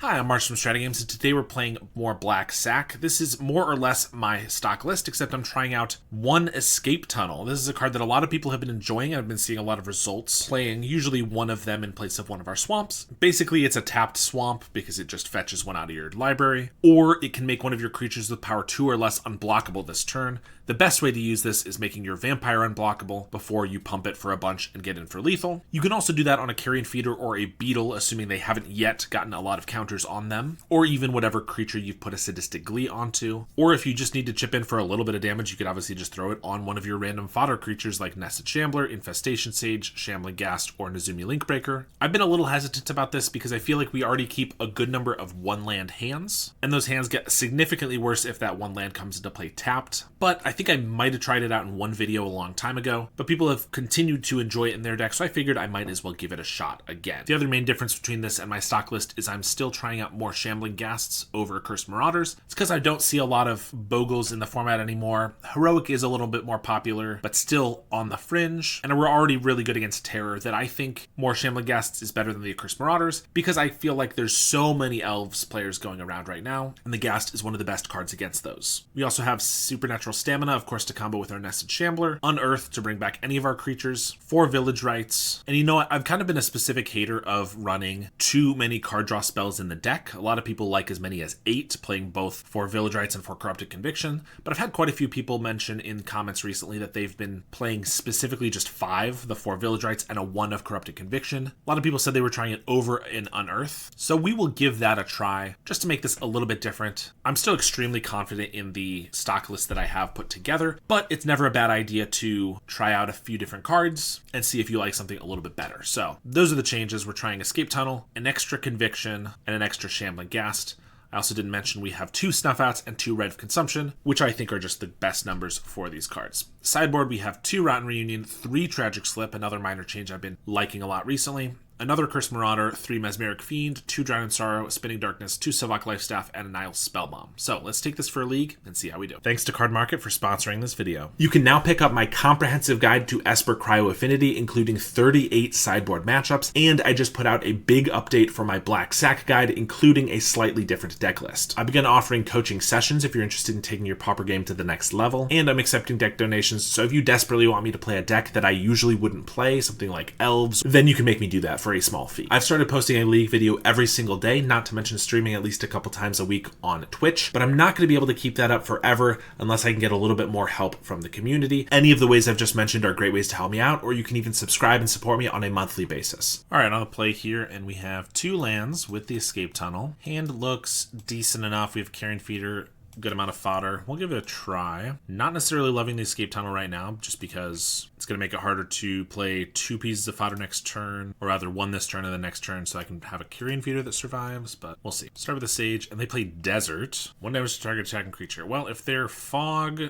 Hi, I'm Marsh from StrataGames, and today we're playing more Black Sac. This is more or less my stock list, except I'm trying out one Escape Tunnel. This is a card that a lot of people have been enjoying. I've been seeing a lot of results playing, usually one of them in place of one of our swamps. Basically, it's a tapped swamp because it just fetches one out of your library, or it can make one of your creatures with power 2 or less unblockable this turn. The best way to use this is making your vampire unblockable before you pump it for a bunch and get in for lethal. You can also do that on a carrion feeder or a beetle, assuming they haven't yet gotten a lot of counters on them, or even whatever creature you've put a Sadistic Glee onto. Or if you just need to chip in for a little bit of damage, you could obviously just throw it on one of your random fodder creatures like Nested Shambler, Infestation Sage, Shambling Ghast, or Nezumi Linkbreaker. I've been a little hesitant about this because I feel like we already keep a good number of one-land hands, and those hands get significantly worse if that one land comes into play tapped. But I think I might have tried it out in one video a long time ago, but people have continued to enjoy it in their deck, so I figured I might as well give it a shot again. The other main difference between this and my stock list is I'm still trying out more Shambling Ghasts over Cursed Marauders. It's because I don't see a lot of Bogles in the format anymore. Heroic is a little bit more popular, but still on the fringe, and we're already really good against Terror that I think more Shambling Ghasts is better than the Cursed Marauders, because I feel like there's so many Elves players going around right now, and the Ghast is one of the best cards against those. We also have Supernatural Stamina, of course, to combo with our Nested Shambler, Unearth to bring back any of our creatures, 4 Village Rites, and you know what, I've kind of been a specific hater of running too many card draw spells in the deck. A lot of people like as many as 8, playing both 4 Village Rites and 4 Corrupted Conviction, but I've had quite a few people mention in comments recently that they've been playing specifically just 5, the 4 Village Rites and a 1 of Corrupted Conviction. A lot of people said they were trying it over in Unearth, so we will give that a try just to make this a little bit different. I'm still extremely confident in the stock list that I have put together, but it's never a bad idea to try out a few different cards and see if you like something a little bit better. So those are the changes. We're trying Escape Tunnel, an extra Conviction, and an extra Shambling Ghast. I also didn't mention we have 2 Snuff Outs and 2 Red of Consumption, which I think are just the best numbers for these cards. Sideboard, we have 2 Rotten Reunion, 3 Tragic Slip, another minor change I've been liking a lot recently, another Cursed Marauder, 3 Mesmeric Fiend, 2 Drown in Sorrow, Spinning Darkness, 2 Sivak Lifestaff, and a Nile Spellbomb. So let's take this for a league and see how we do. Thanks to Card Market for sponsoring this video. You can now pick up my comprehensive guide to Esper Cryo Affinity, including 38 sideboard matchups, and I just put out a big update for my Black Sac guide, including a slightly different deck list. I began offering coaching sessions if you're interested in taking your Pauper game to the next level, and I'm accepting deck donations, so if you desperately want me to play a deck that I usually wouldn't play, something like Elves, then you can make me do that for a small fee. I've started posting a league video every single day, not to mention streaming at least a couple times a week on Twitch, but I'm not going to be able to keep that up forever unless I can get a little bit more help from the community. Any of the ways I've just mentioned are great ways to help me out, or you can even subscribe and support me on a monthly basis. Alright, on the play here, and we have 2 lands with the Escape Tunnel. Hand looks decent enough. We have Carrion Feeder, good amount of fodder. We'll give it a try. Not necessarily loving the Escape Tunnel right now, just because it's going to make it harder to play 2 pieces of fodder next turn, or rather 1 this turn and the next turn, so I can have a Carrion Feeder that survives, but we'll see. Start with the Sage, and they play Desert. 1 damage to target attacking creature. Well, if they're Fog,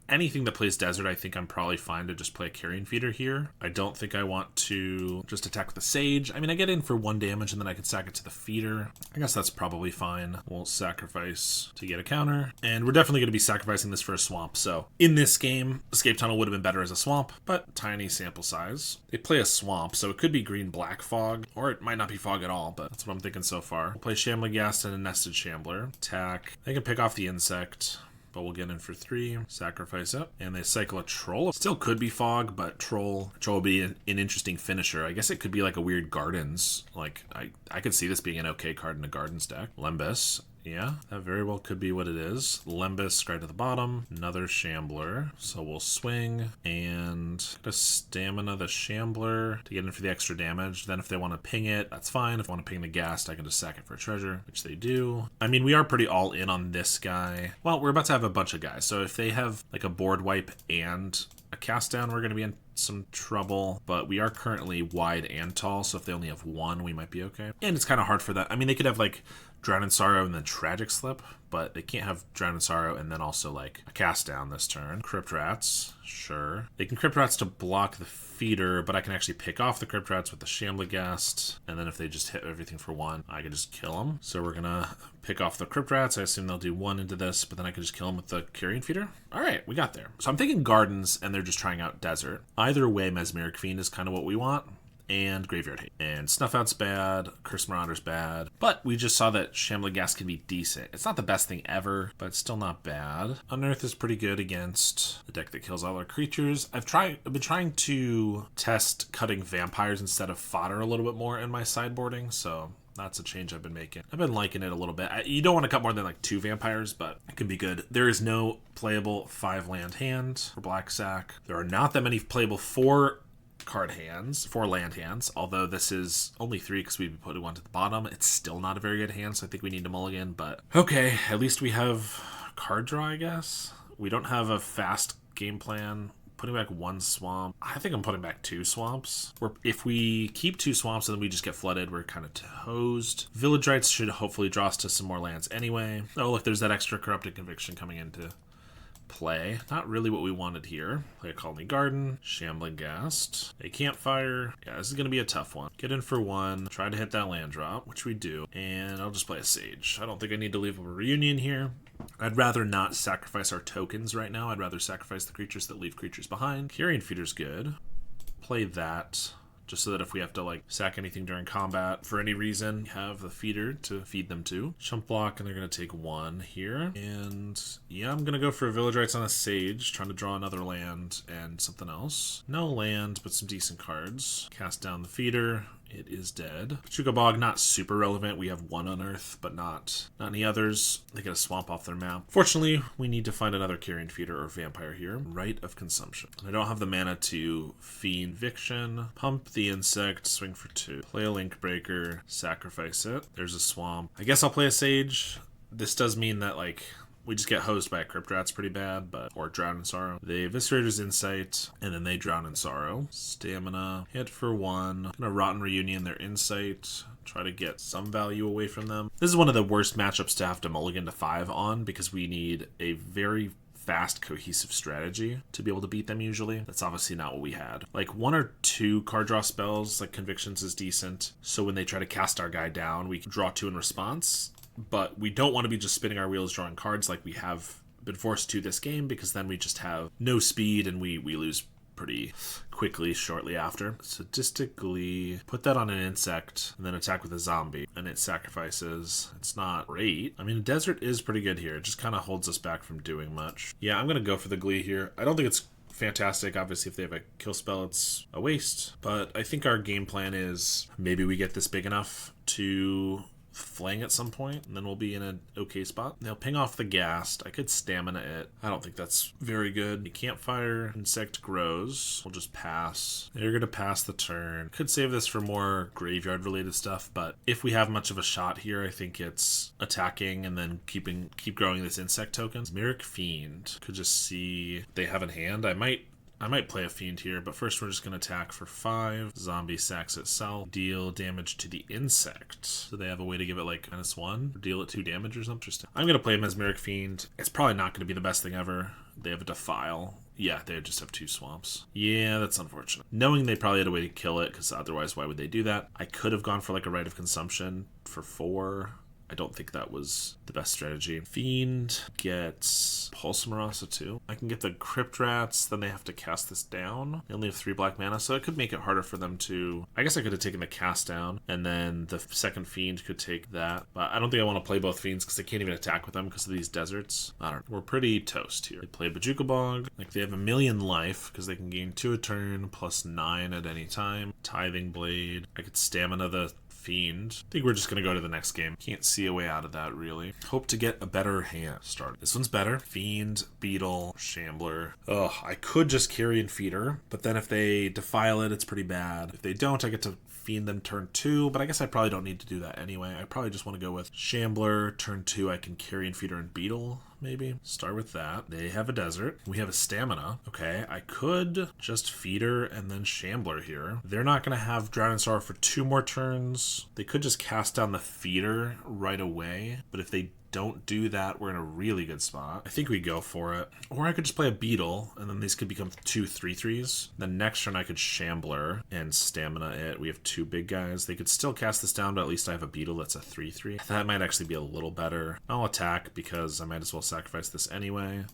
anything that plays Desert, I think I'm probably fine to just play a Carrion Feeder here. I don't think I want to just attack with the Sage. I mean, I get in for 1 damage and then I can sack it to the Feeder. I guess that's probably fine. We'll sacrifice to get a counter. And we're definitely going to be sacrificing this for a swamp. So in this game, Escape Tunnel would have been better as a swamp, but tiny sample size. They play a swamp, so it could be green-black Fog, or it might not be Fog at all, but that's what I'm thinking so far. We'll play Shambling Ghast and a Nested Shambler. Attack. They can pick off the Insect, but we'll get in for 3, sacrifice it, and they cycle a Troll. Still could be Fog, but Troll will be an interesting finisher. I guess it could be like a weird Gardens. Like, I could see this being an okay card in a Gardens deck. Lembas. Yeah, that very well could be what it is. Lembas right at the bottom. Another Shambler. So we'll swing and Stamina the Shambler to get in for the extra damage. Then if they want to ping it, that's fine. If I want to ping the Ghast, I can just sack it for a treasure, which they do. I mean, we are pretty all in on this guy. Well, we're about to have a bunch of guys. So if they have like a board wipe and a cast down, we're going to be in some trouble, but we are currently wide and tall, so if they only have 1, we might be okay. And it's kind of hard for that. I mean, they could have like Drown in Sorrow and then Tragic Slip, but they can't have Drown in Sorrow and then also like a cast down this turn. Crypt Rats, sure. They can Crypt Rats to block the Feeder, but I can actually pick off the Crypt Rats with the Shambling Ghast, and then if they just hit everything for 1, I can just kill them. So we're gonna pick off the Crypt Rats. I assume they'll do 1 into this, but then I can just kill them with the Carrion Feeder. Alright, we got there. So I'm thinking Gardens, and they're just trying out Desert. Either way, Mesmeric Fiend is kind of what we want. and Graveyard Hate. And Snuff Out's bad, Curse Marauder's bad, but we just saw that Shambling Ghast can be decent. It's not the best thing ever, but it's still not bad. Unearth is pretty good against a deck that kills all our creatures. I've been trying to test cutting vampires instead of fodder a little bit more in my sideboarding, so that's a change I've been making. I've been liking it a little bit. You don't want to cut more than like 2 vampires, but it can be good. There is no playable 5-land hand for Black Sac. There are not that many playable 4 land hands, although this is only 3 because we put one to the bottom. It's still not a very good hand, so I think we need to mulligan, but okay, at least we have card draw, I guess. We don't have a fast game plan. Putting back 1 swamp. I think I'm putting back 2 swamps. If we keep 2 swamps and then we just get flooded, we're kind of toast. Village Rites should hopefully draw us to some more lands anyway. Oh, look, there's that extra Corrupted Conviction coming into play. Not really what we wanted here. Play a Colony Garden, Shambling Ghast, a Campfire. Yeah, this is going to be a tough one. Get in for 1, try to hit that land drop, which we do, and I'll just play a Sage. I don't think I need to leave a Reunion here. I'd rather not sacrifice our tokens right now. I'd rather sacrifice the creatures that leave creatures behind. Carrion Feeder's good. Play that, just so that if we have to like sack anything during combat for any reason, we have the feeder to feed them to. Chump block, and they're going to take 1 here. And yeah, I'm going to go for a Village Rites on a Sage, trying to draw another land and something else. No land, but some decent cards. Cast down the feeder. It is dead. Pachuca Bog, not super relevant. We have 1 Unearth, but not any others. They get a swamp off their map. Fortunately, we need to find another Carrion Feeder or Vampire here. Rite of Consumption. I don't have the mana to Fiend Eviction. Pump the Insect, swing for 2. Play a Link Breaker, sacrifice it. There's a swamp. I guess I'll play a Sage. This does mean that, like, we just get hosed by a Crypt Rats pretty bad, or Drown in Sorrow. The Eviscerator's Insight, and then they Drown in Sorrow. Stamina, hit for 1. Gonna Rotten Reunion their Insight. Try to get some value away from them. This is one of the worst matchups to have to mulligan to 5 on, because we need a very fast, cohesive strategy to be able to beat them usually. That's obviously not what we had. Like 1 or 2 card draw spells, like Convictions is decent, so when they try to cast our guy down, we can draw 2 in response. But we don't want to be just spinning our wheels drawing cards like we have been forced to this game, because then we just have no speed and we lose pretty quickly shortly after. Sadistically, put that on an insect and then attack with a zombie, and it sacrifices. It's not great. I mean, Desert is pretty good here. It just kind of holds us back from doing much. Yeah, I'm going to go for the Glee here. I don't think it's fantastic. Obviously, if they have a kill spell, it's a waste. But I think our game plan is maybe we get this big enough to flang at some point, and then we'll be in an okay spot. They'll ping off the Ghast. I could stamina it. I don't think that's very good. The Campfire, Insect grows. We'll just pass. They're going to pass the turn. Could save this for more graveyard related stuff, but if we have much of a shot here, I think it's attacking and then keep growing this insect token. Mirror Fiend. Could just see what they have in hand. I might play a Fiend here, but first we're just going to attack for 5. Zombie sacks itself. Deal damage to the insect. So they have a way to give it like -1. Or deal it 2 damage or something. Interesting. I'm going to play a Mesmeric Fiend. It's probably not going to be the best thing ever. They have a Defile. Yeah, they just have 2 swamps. Yeah, that's unfortunate. Knowing they probably had a way to kill it, because otherwise why would they do that? I could have gone for like a Rite of Consumption for 4. I don't think that was the best strategy. Fiend gets Pulse Marasa too. I can get the Crypt Rats, then they have to cast this down. They only have 3 black mana, so it could make it harder for them to... I guess I could have taken the cast down, and then the second Fiend could take that. But I don't think I want to play both Fiends, because they can't even attack with them because of these deserts. I don't know. We're pretty toast here. They play Bajuka Bog. Like, they have 1,000,000 life, because they can gain 2 a turn, plus 9 at any time. Tithing Blade. I could stamina the Fiend. I think we're just going to go to the next game. Can't see a way out of that, really. Hope to get a better hand started. This one's better. Fiend, Beetle, Shambler. Ugh, I could just Carrion Feeder, but then if they Defile it, it's pretty bad. If they don't, I get to Fiend them turn 2, but I guess I probably don't need to do that anyway. I probably just want to go with Shambler. Turn 2, I can Carrion Feeder and Beetle, maybe. Start with that. They have a Desert. We have a Stamina. Okay, I could just Feeder and then Shambler here. They're not going to have Drown in Sorrow for 2 more turns. They could just cast down the Feeder right away, but if they don't do that, we're in a really good spot. I think we go for it. Or I could just play a Beetle, and then these could become 2 3/3s. Then next turn I could Shambler and Stamina it. We have 2 big guys. They could still cast this down, but at least I have a Beetle that's a 3/3. That might actually be a little better. I'll attack because I might as well sacrifice this anyway.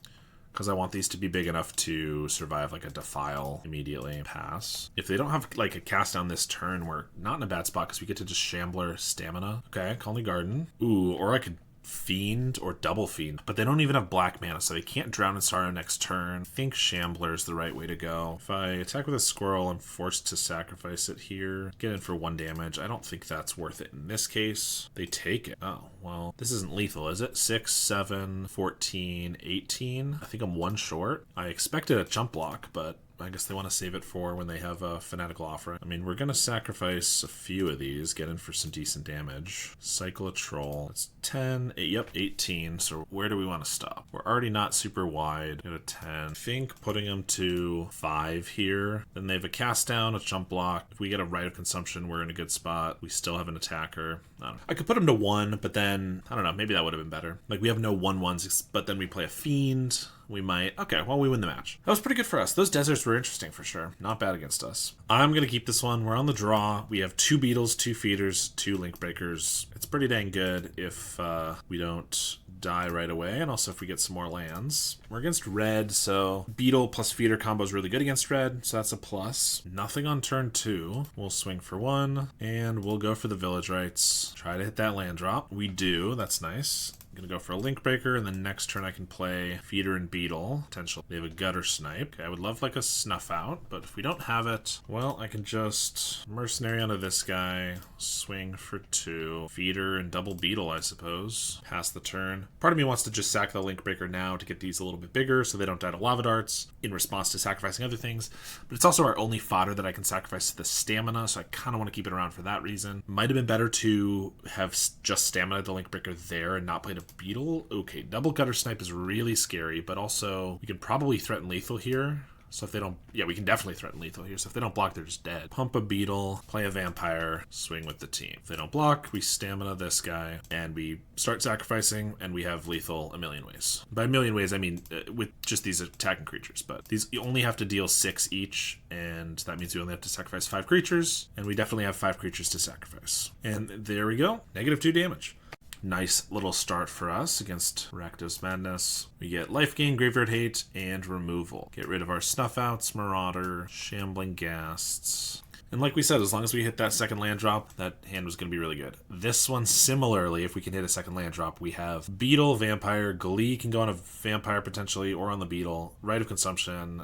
because I want these to be big enough to survive like a Defile immediately. Pass. If they don't have like a cast down this turn, we're not in a bad spot because we get to just Shambler Stamina. Okay, Colony Garden. Ooh, or I could Fiend or double Fiend, but they don't even have black mana, so they can't Drown in Sorrow next turn. I think Shambler is the right way to go. If I attack with a Squirrel, I'm forced to sacrifice it here. Get in for 1 damage. I don't think that's worth it in this case. They take it. Oh, well, this isn't lethal, is it? 6, 7, 14, 18. I think I'm 1 short. I expected a jump block, but I guess they want to save it for when they have a Fanatical Offering. I mean, we're going to sacrifice a few of these, get in for some decent damage. Cycle a Troll. It's 10, yep, 18. So where do we want to stop? We're already not super wide. Get a 10. I think putting them to 5 here. Then they have a cast down, a jump block. If we get a Rite of Consumption, we're in a good spot. We still have an attacker. I could put them to 1, but then, I don't know, maybe that would have been better. Like, we have no 1/1s, but then we play a Fiend. We might. Okay, well, we win the match. That was pretty good for us. Those deserts were interesting for sure. Not bad against us. I'm going to keep this one. We're on the draw. We have 2 Beetles, 2 Feeders, 2 Link Breakers. It's pretty dang good if we don't die right away, and also if we get some more lands. We're against red, so Beetle plus Feeder combo is really good against red, so that's a plus. Nothing on turn 2. We'll swing for 1, and we'll go for the Village Rites. Try to hit that land drop. We do. That's nice. I'm going to go for a Link Breaker, and then next turn I can play Feeder and Beetle. Potential. They have a Gutter Snipe. Okay, I would love like a Snuff Out, but if we don't have it, well, I can just Mercenary onto this guy, swing for 2, Feeder and double Beetle, I suppose. Pass the turn. Part of me wants to just sack the Link Breaker now to get these a little bit bigger so they don't die to Lava Darts in response to sacrificing other things, but it's also our only fodder that I can sacrifice to the Stamina, so I kind of want to keep it around for that reason. Might have been better to have just Stamina the Link Breaker there and not play to Beetle. Okay, double Gutter Snipe is really scary, but also we can probably threaten lethal here. So if they don't, yeah, we can definitely threaten lethal here. So if they don't block, they're just dead. Pump a Beetle, play a Vampire, swing with the team. If they don't block, we Stamina this guy, and we start sacrificing, and we have lethal a million ways. By a million ways, I mean with just these attacking creatures, but these you only have to deal 6 each, and that means we only have to sacrifice 5 creatures, and we definitely have 5 creatures to sacrifice. And there we go, -2 damage. Nice little start for us against Rakdos Madness. We get life gain, Graveyard Hate, and removal. Get rid of our Snuff Outs, Marauder, Shambling Ghasts. And like we said, as long as we hit that second land drop, that hand was going to be really good. This one, similarly, if we can hit a second land drop, we have Beetle, Vampire, Glee can go on a Vampire potentially, or on the Beetle. Rite of Consumption.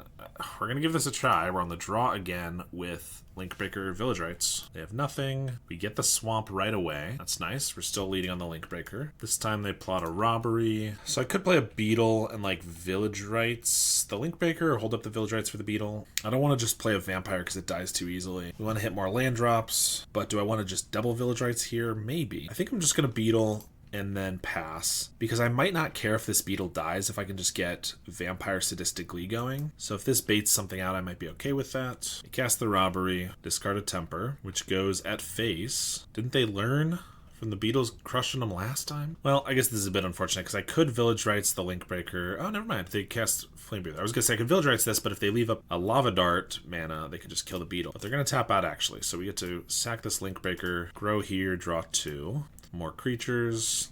We're going to give this a try. We're on the draw again with Link Breaker, Village Rites. They have nothing. We get the Swamp right away. That's nice. We're still leading on the Link Breaker. This time they plot a Robbery. So I could play a Beetle and like Village Rites the Link Breaker, or hold up the Village Rites for the Beetle. I don't want to just play a Vampire because it dies too easily. We want to hit more land drops, but do I want to just double Village Rites here? Maybe. I think I'm just going to Beetle and then pass, because I might not care if this Beetle dies if I can just get Vampire Sadistic Glee going. So if this baits something out, I might be okay with that. Cast the Robbery, discard a Temper, which goes at face. Didn't they learn from the Beetles crushing them last time? Well, I guess this is a bit unfortunate because I could Village Rites the Link Breaker. Oh, never mind. They cast Flame Breather. I was going to say I could Village Rites this, but if they leave up a Lava Dart mana, they could just kill the Beetle. But they're going to tap out, actually. So we get to sack this Link Breaker, grow here, draw 2. More creatures.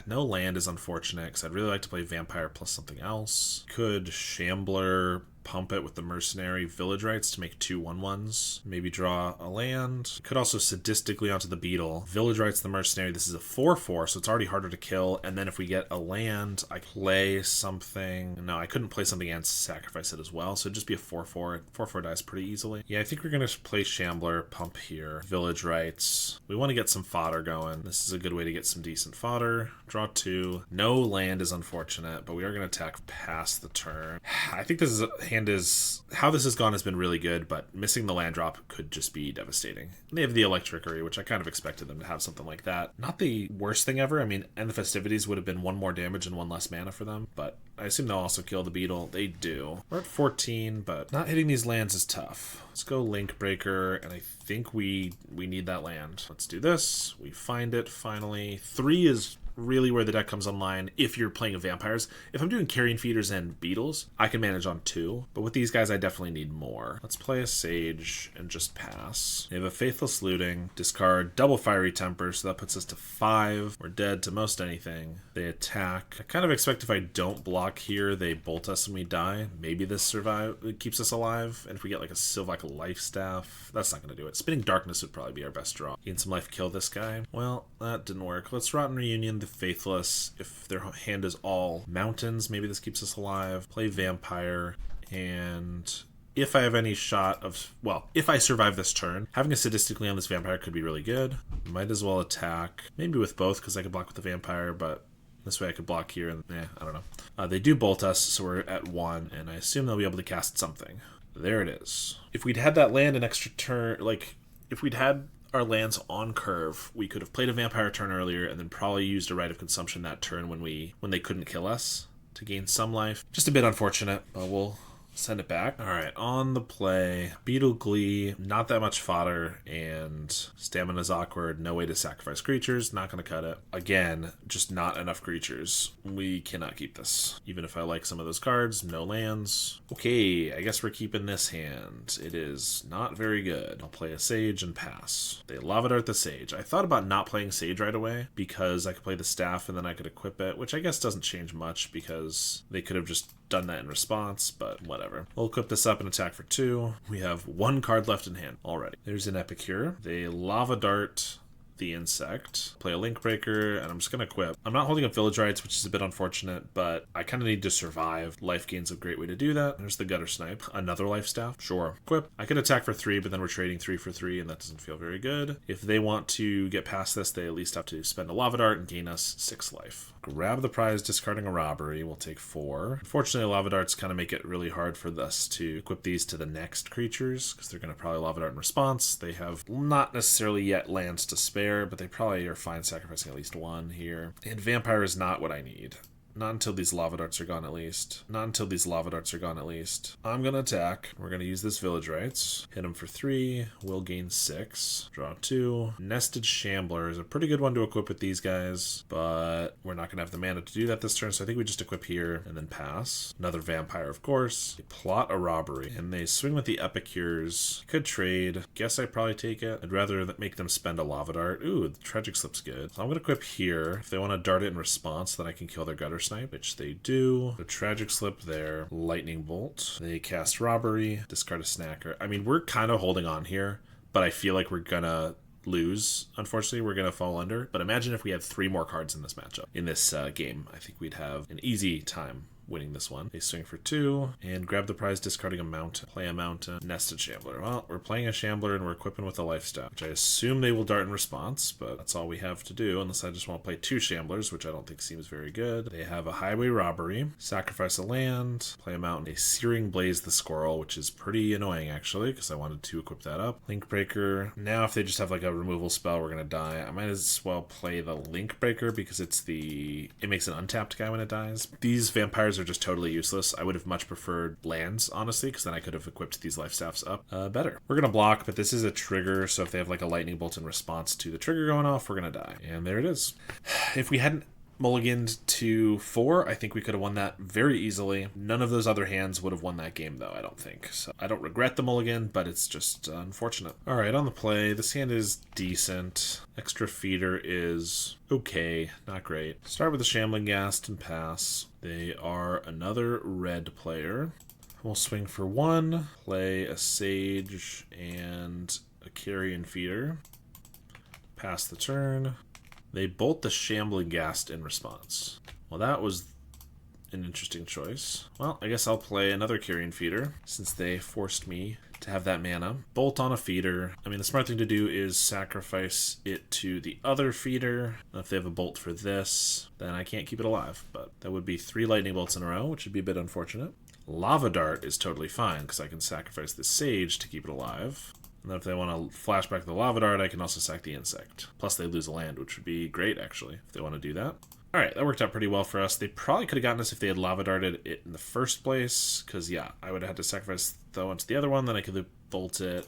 No land is unfortunate because I'd really like to play Vampire plus something else. Could Shambler, pump it with the Mercenary, Village Rites to make 2 1/1s. Maybe draw a land. Could also Sadistically onto the Beetle. Village Rites the Mercenary. This is a 4/4, so it's already harder to kill. And then if we get a land, I play something. No, I couldn't play something and sacrifice it as well, so it'd just be a 4/4. 4/4 dies pretty easily. Yeah, I think we're going to play Shambler, pump here. Village Rites. We want to get some fodder going. This is a good way to get some decent fodder. Draw 2. No land is unfortunate, but we are going to attack past the turn. I think this is hand is how this has gone has been really good, but missing the land drop could just be devastating. They have the Electrickery, which I kind of expected them to have something like that. Not the worst thing ever. I mean, and the Festivities would have been 1 more damage and 1 less mana for them, but I assume they'll also kill the Beetle. They do. We're at 14, but not hitting these lands is tough. Let's go Link Breaker, and I think we need that land. Let's do this. We find it finally. 3 is really where the deck comes online if you're playing vampires. If I'm doing carrion feeders and beetles, I can manage on 2. But with these guys, I definitely need more. Let's play a sage and just pass. They have a faithless looting, discard double fiery temper, so that puts us to 5. We're dead to most anything. They attack. I kind of expect if I don't block here, they bolt us and we die. Maybe this it keeps us alive. And if we get like a Sylvac life staff, that's not going to do it. Spinning Darkness would probably be our best draw. Gain some life, kill this guy. Well, that didn't work. Let's Rotten Reunion the Faithless. If their hand is all mountains, maybe this keeps us alive. Play Vampire, and if I have any shot of, well, if I survive this turn, having a Sadistically on this Vampire could be really good. Might as well attack, maybe with both, because I could block with the Vampire, but this way I could block here, and I don't know. They do bolt us, so we're at 1, and I assume they'll be able to cast something. There it is. If we'd had that land an extra turn, like, if we'd had our lands on curve, we could have played a Vampire turn earlier and then probably used a Rite of Consumption that turn when they couldn't kill us to gain some life. Just a bit unfortunate, but we'll send it back. All right, on the play, Beetle Glee, not that much fodder, and Stamina's awkward, no way to sacrifice creatures, not going to cut it. Again, just not enough creatures. We cannot keep this. Even if I like some of those cards, no lands. Okay, I guess we're keeping this hand. It is not very good. I'll play a Sage and pass. They Lava Dart the Sage. I thought about not playing Sage right away because I could play the Staff and then I could equip it, which I guess doesn't change much because they could have just done that in response, but whatever. We'll equip this up and attack for 2. We have 1 card left in hand already. There's an Epicure. They Lava Dart the insect, play a Link Breaker, and I'm just going to equip. I'm not holding up Village Rites, which is a bit unfortunate, but I kind of need to survive. Life Gain's a great way to do that. There's the Gutter Snipe. Another Life Staff. Sure. Equip. I could attack for 3, but then we're trading 3 for 3, and that doesn't feel very good. If they want to get past this, they at least have to spend a Lava Dart and gain us 6 life. Grab the prize, discarding a Robbery. We'll take 4. Unfortunately, Lava Darts kind of make it really hard for us to equip these to the next creatures, because they're going to probably Lava Dart in response. They have not necessarily yet lands to spare, but they probably are fine sacrificing at least 1 here. And Vampire is not what I need. Not until these Lava Darts are gone at least. Not until these Lava Darts are gone at least. I'm going to attack. We're going to use this Village Rites. Hit him for 3. We'll gain 6. Draw 2. Nested Shambler is a pretty good one to equip with these guys, but we're not going to have the mana to do that this turn, so I think we just equip here and then pass. Another Vampire, of course. They plot a Robbery, and they swing with the Epicures. Could trade. Guess I probably take it. I'd rather make them spend a Lava Dart. Ooh, the Tragic Slip's good. So I'm going to equip here. If they want to dart it in response, then I can kill their Gutter Snipe, which they do. The Tragic Slip there. Lightning Bolt. They cast Robbery. Discard a Snacker. I mean, we're kind of holding on here, but I feel like we're gonna lose. Unfortunately, we're gonna fall under. But imagine if we had 3 more cards in this matchup. In this game, I think we'd have an easy time winning this one. They swing for 2 and grab the prize, discarding a mountain. Play a mountain. Nested Shambler. Well, we're playing a Shambler and we're equipping with a life staff, which I assume they will dart in response, but that's all we have to do unless I just want to play 2 Shamblers, which I don't think seems very good. They have a Highway Robbery. Sacrifice a land. Play a mountain. A Searing Blaze the Squirrel, which is pretty annoying actually because I wanted to equip that up. Link Breaker. Now if they just have like a removal spell, we're gonna die. I might as well play the Link Breaker because it makes an untapped guy when it dies. These vampires are just totally useless. I would have much preferred lands, honestly, because then I could have equipped these life staffs up better. We're going to block, but this is a trigger, so if they have like a lightning bolt in response to the trigger going off, we're going to die. And there it is. If we hadn't mulliganed to 4, I think we could have won that very easily. None of those other hands would have won that game, though, I don't think. So I don't regret the mulligan, but it's just unfortunate. All right, on the play, this hand is decent. Extra feeder is okay, not great. Start with a Shambling Ghast and pass. They are another red player. We'll swing for 1, play a Sage and a Carrion Feeder. Pass the turn. They bolt the Shambling Ghast in response. Well, that was an interesting choice. Well, I guess I'll play another Carrion Feeder since they forced me to have that mana. Bolt on a feeder. I mean, the smart thing to do is sacrifice it to the other feeder. If they have a bolt for this, then I can't keep it alive, but that would be 3 lightning bolts in a row, which would be a bit unfortunate. Lava Dart is totally fine because I can sacrifice the Sage to keep it alive. And then if they want to flash back the Lava Dart, I can also sack the insect. Plus they lose a land, which would be great, actually, if they want to do that. Alright, that worked out pretty well for us. They probably could have gotten us if they had Lava Darted it in the first place, because, yeah, I would have had to sacrifice the one to the other one, then I could have bolt it.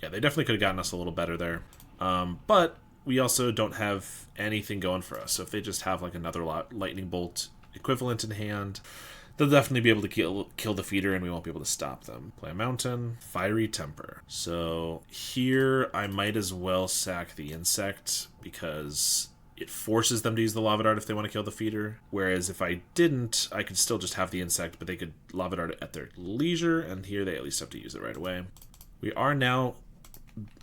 Yeah, they definitely could have gotten us a little better there. But we also don't have anything going for us. So if they just have like another lightning bolt equivalent in hand, they'll definitely be able to kill the feeder, and we won't be able to stop them. Play a mountain, fiery temper. So here I might as well sack the insect because it forces them to use the lava dart if they want to kill the feeder. Whereas if I didn't, I could still just have the insect, but they could lava dart it at their leisure, and here they at least have to use it right away. We are now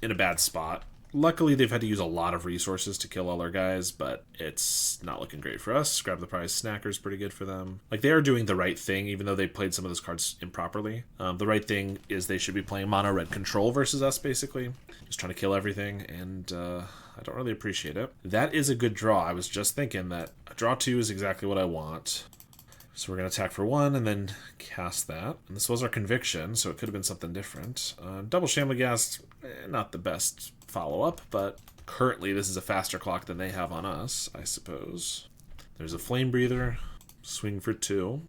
in a bad spot. Luckily, they've had to use a lot of resources to kill all our guys, but it's not looking great for us. Grab the prize snacker's pretty good for them. Like, they are doing the right thing, even though they played some of those cards improperly. The right thing is they should be playing mono red control versus us, basically. Just trying to kill everything, and I don't really appreciate it. That is a good draw. I was just thinking that a draw 2 is exactly what I want. So we're going to attack for 1 and then cast that. And this was our conviction, so it could have been something different. Double Shambligast, not the best follow-up, but currently this is a faster clock than they have on us, I suppose. There's a Flame Breather, swing for 2,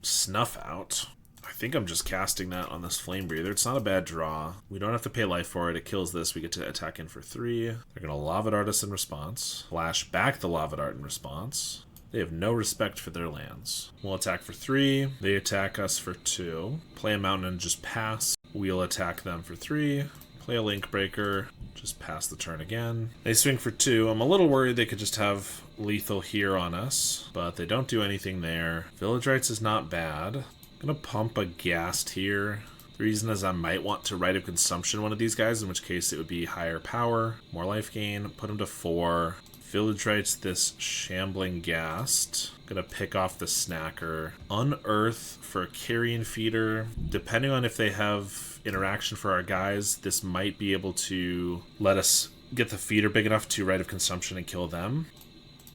Snuff Out. I think I'm just casting that on this Flame Breather. It's not a bad draw. We don't have to pay life for it. It kills this. We get to attack in for 3. They're going to Lava Dart us in response. Flash back the Lava Dart in response. They have no respect for their lands. We'll attack for 3. They attack us for 2. Play a mountain and just pass. We'll attack them for 3. Play a Link Breaker. Just pass the turn again. They swing for 2. I'm a little worried they could just have lethal here on us, but they don't do anything there. Village Rites is not bad. I'm gonna pump a Ghast here. The reason is I might want to Rite of Consumption one of these guys, in which case it would be higher power, more life gain, put him to 4. Village Rites this Shambling Ghast. Gonna pick off the Snacker. Unearth for a Carrion Feeder. Depending on if they have interaction for our guys, this might be able to let us get the feeder big enough to Rite of Consumption and kill them.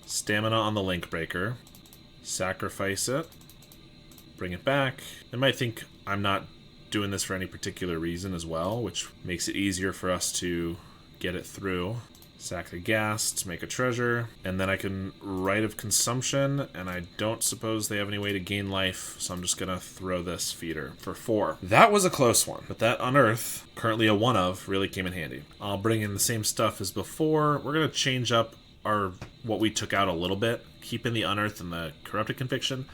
Stamina on the Link Breaker. Sacrifice it. Bring it back. They might think I'm not doing this for any particular reason as well, which makes it easier for us to get it through. Sack the Ghast, make a treasure, and then I can Rite of Consumption, and I don't suppose they have any way to gain life, so I'm just gonna throw this feeder for 4. That was a close one, but that Unearth, currently a 1 of, really came in handy. I'll bring in the same stuff as before. We're gonna change up what we took out a little bit, keep in the Unearth and the Corrupted Conviction,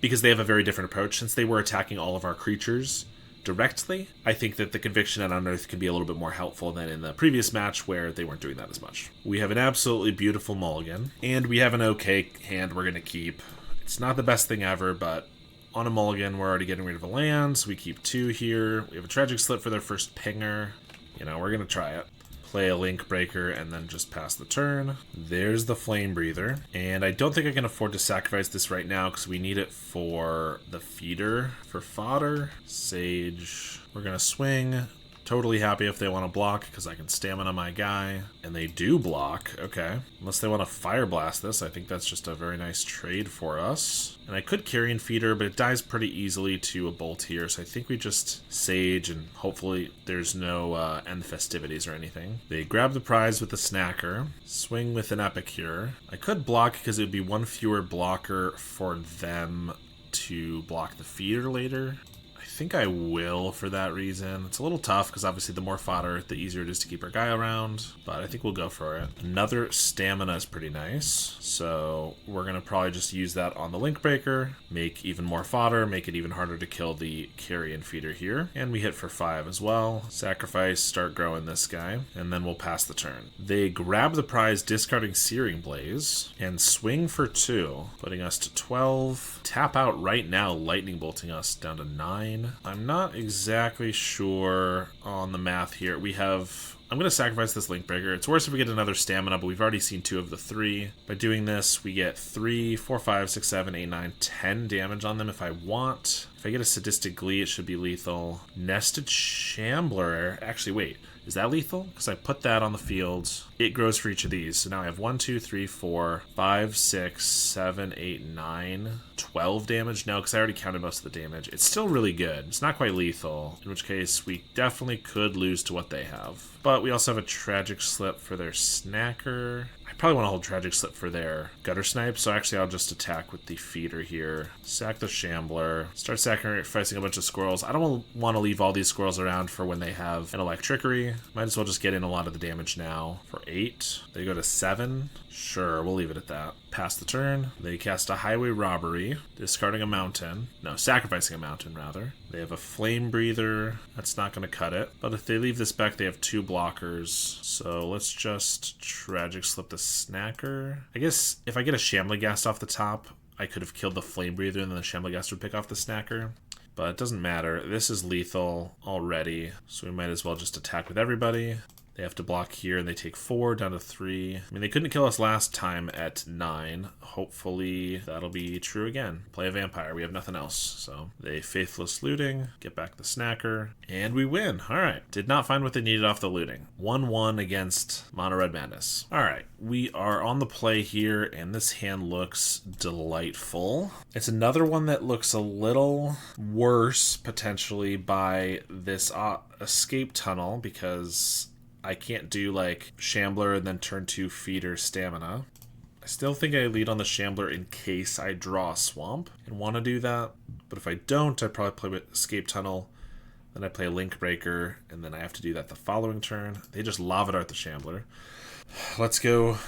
because they have a very different approach. Since they were attacking all of our creatures directly, I think that the Conviction and Unearth can be a little bit more helpful than in the previous match where they weren't doing that as much. We have an absolutely beautiful mulligan, and we have an okay hand we're going to keep. It's not the best thing ever, but on a mulligan, we're already getting rid of a land, so we keep 2 here. We have a Tragic Slip for their first pinger. You know, we're going to try it. Play a Link Breaker, and then just pass the turn. There's the Flame Breather. And I don't think I can afford to sacrifice this right now because we need it for the feeder, for fodder. Sage. We're going to swing. Totally happy if they want to block because I can stamina my guy. And they do block. Okay. Unless they want to Fire Blast this. I think that's just a very nice trade for us. And I could Carrion Feeder, but it dies pretty easily to a bolt here. So I think we just Sage and hopefully there's no end the festivities or anything. They grab the prize with the Snacker. Swing with an Epicure. I could block because it would be 1 fewer blocker for them to block the feeder later. I think I will for that reason. It's a little tough because obviously the more fodder, the easier it is to keep our guy around, but I think we'll go for it. Another stamina is pretty nice, so we're going to probably just use that on the Link Breaker, make even more fodder, make it even harder to kill the Carrion Feeder here, and we hit for 5 as well. Sacrifice, start growing this guy, and then we'll pass the turn. They grab the prize, discarding Searing Blaze, and swing for 2, putting us to 12. Tap out right now, lightning bolting us down to 9. I'm not exactly sure on the math here. I'm going to sacrifice this Link Breaker. It's worse if we get another stamina, but we've already seen 2 of the 3. By doing this, we get 3, 4, 5, 6, 7, 8, 9, 10 damage on them if I want. If I get a Sadistic Glee, it should be lethal. Nested Shambler. Actually, wait. Is that lethal? Because I put that on the field. It grows for each of these. So now I have 1, 2, 3, 4, 5, 6, 7, 8, 9, 12 damage. No, because I already counted most of the damage. It's still really good. It's not quite lethal, in which case we definitely could lose to what they have. But we also have a Tragic Slip for their Snacker. I probably want to hold Tragic Slip for their Gutter Snipe, so actually I'll just attack with the feeder here. Sack the Shambler. Start sacrificing a bunch of squirrels. I don't want to leave all these squirrels around for when they have an Electrickery. Might as well just get in a lot of the damage now. For 8. They go to 7. Sure, we'll leave it at that. Pass the turn. They cast a Highway Robbery, discarding a mountain. No, sacrificing a mountain, rather. They have a Flame Breather. That's not going to cut it. But if they leave this back, they have 2 blockers. So let's just Tragic Slip the Snacker. I guess if I get a Shambligast off the top, I could have killed the Flame Breather and then the Shambligast would pick off the Snacker. But it doesn't matter. This is lethal already, so we might as well just attack with everybody. They have to block here, and they take 4 down to 3. I mean, they couldn't kill us last time at 9. Hopefully, that'll be true again. Play a Vampire. We have nothing else. So they Faithless Looting, get back the Snacker, and we win. All right. Did not find what they needed off the looting. 1-1 against Mono Red Madness. All right. We are on the play here, and this hand looks delightful. It's another one that looks a little worse, potentially, by this escape tunnel, because I can't do like Shambler and then turn 2 feeder stamina. I still think I lead on the Shambler in case I draw a swamp and want to do that. But if I don't, I probably play with Escape Tunnel. Then I play Link Breaker, and then I have to do that the following turn. They just Lava Dart the Shambler. Let's go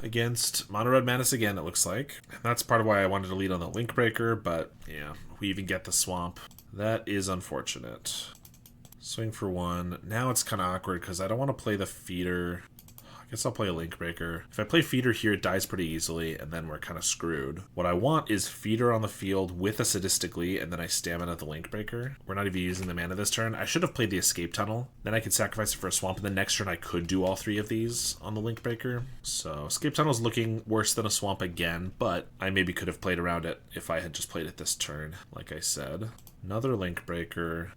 against Mono Red Madness again, it looks like. And that's part of why I wanted to lead on the Link Breaker, but yeah, we even get the swamp. That is unfortunate. Swing for 1. Now it's kind of awkward because I don't want to play the feeder. I guess I'll play a Link Breaker. If I play feeder here, it dies pretty easily, and then we're kind of screwed. What I want is feeder on the field with a Sadistically, and then I stamina the Link Breaker. We're not even using the mana this turn. I should have played the Escape Tunnel. Then I could sacrifice it for a swamp, and the next turn I could do all 3 of these on the Link Breaker. So Escape Tunnel is looking worse than a swamp again, but I maybe could have played around it if I had just played it this turn, like I said. Another Link Breaker.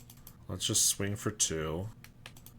Let's just swing for 2.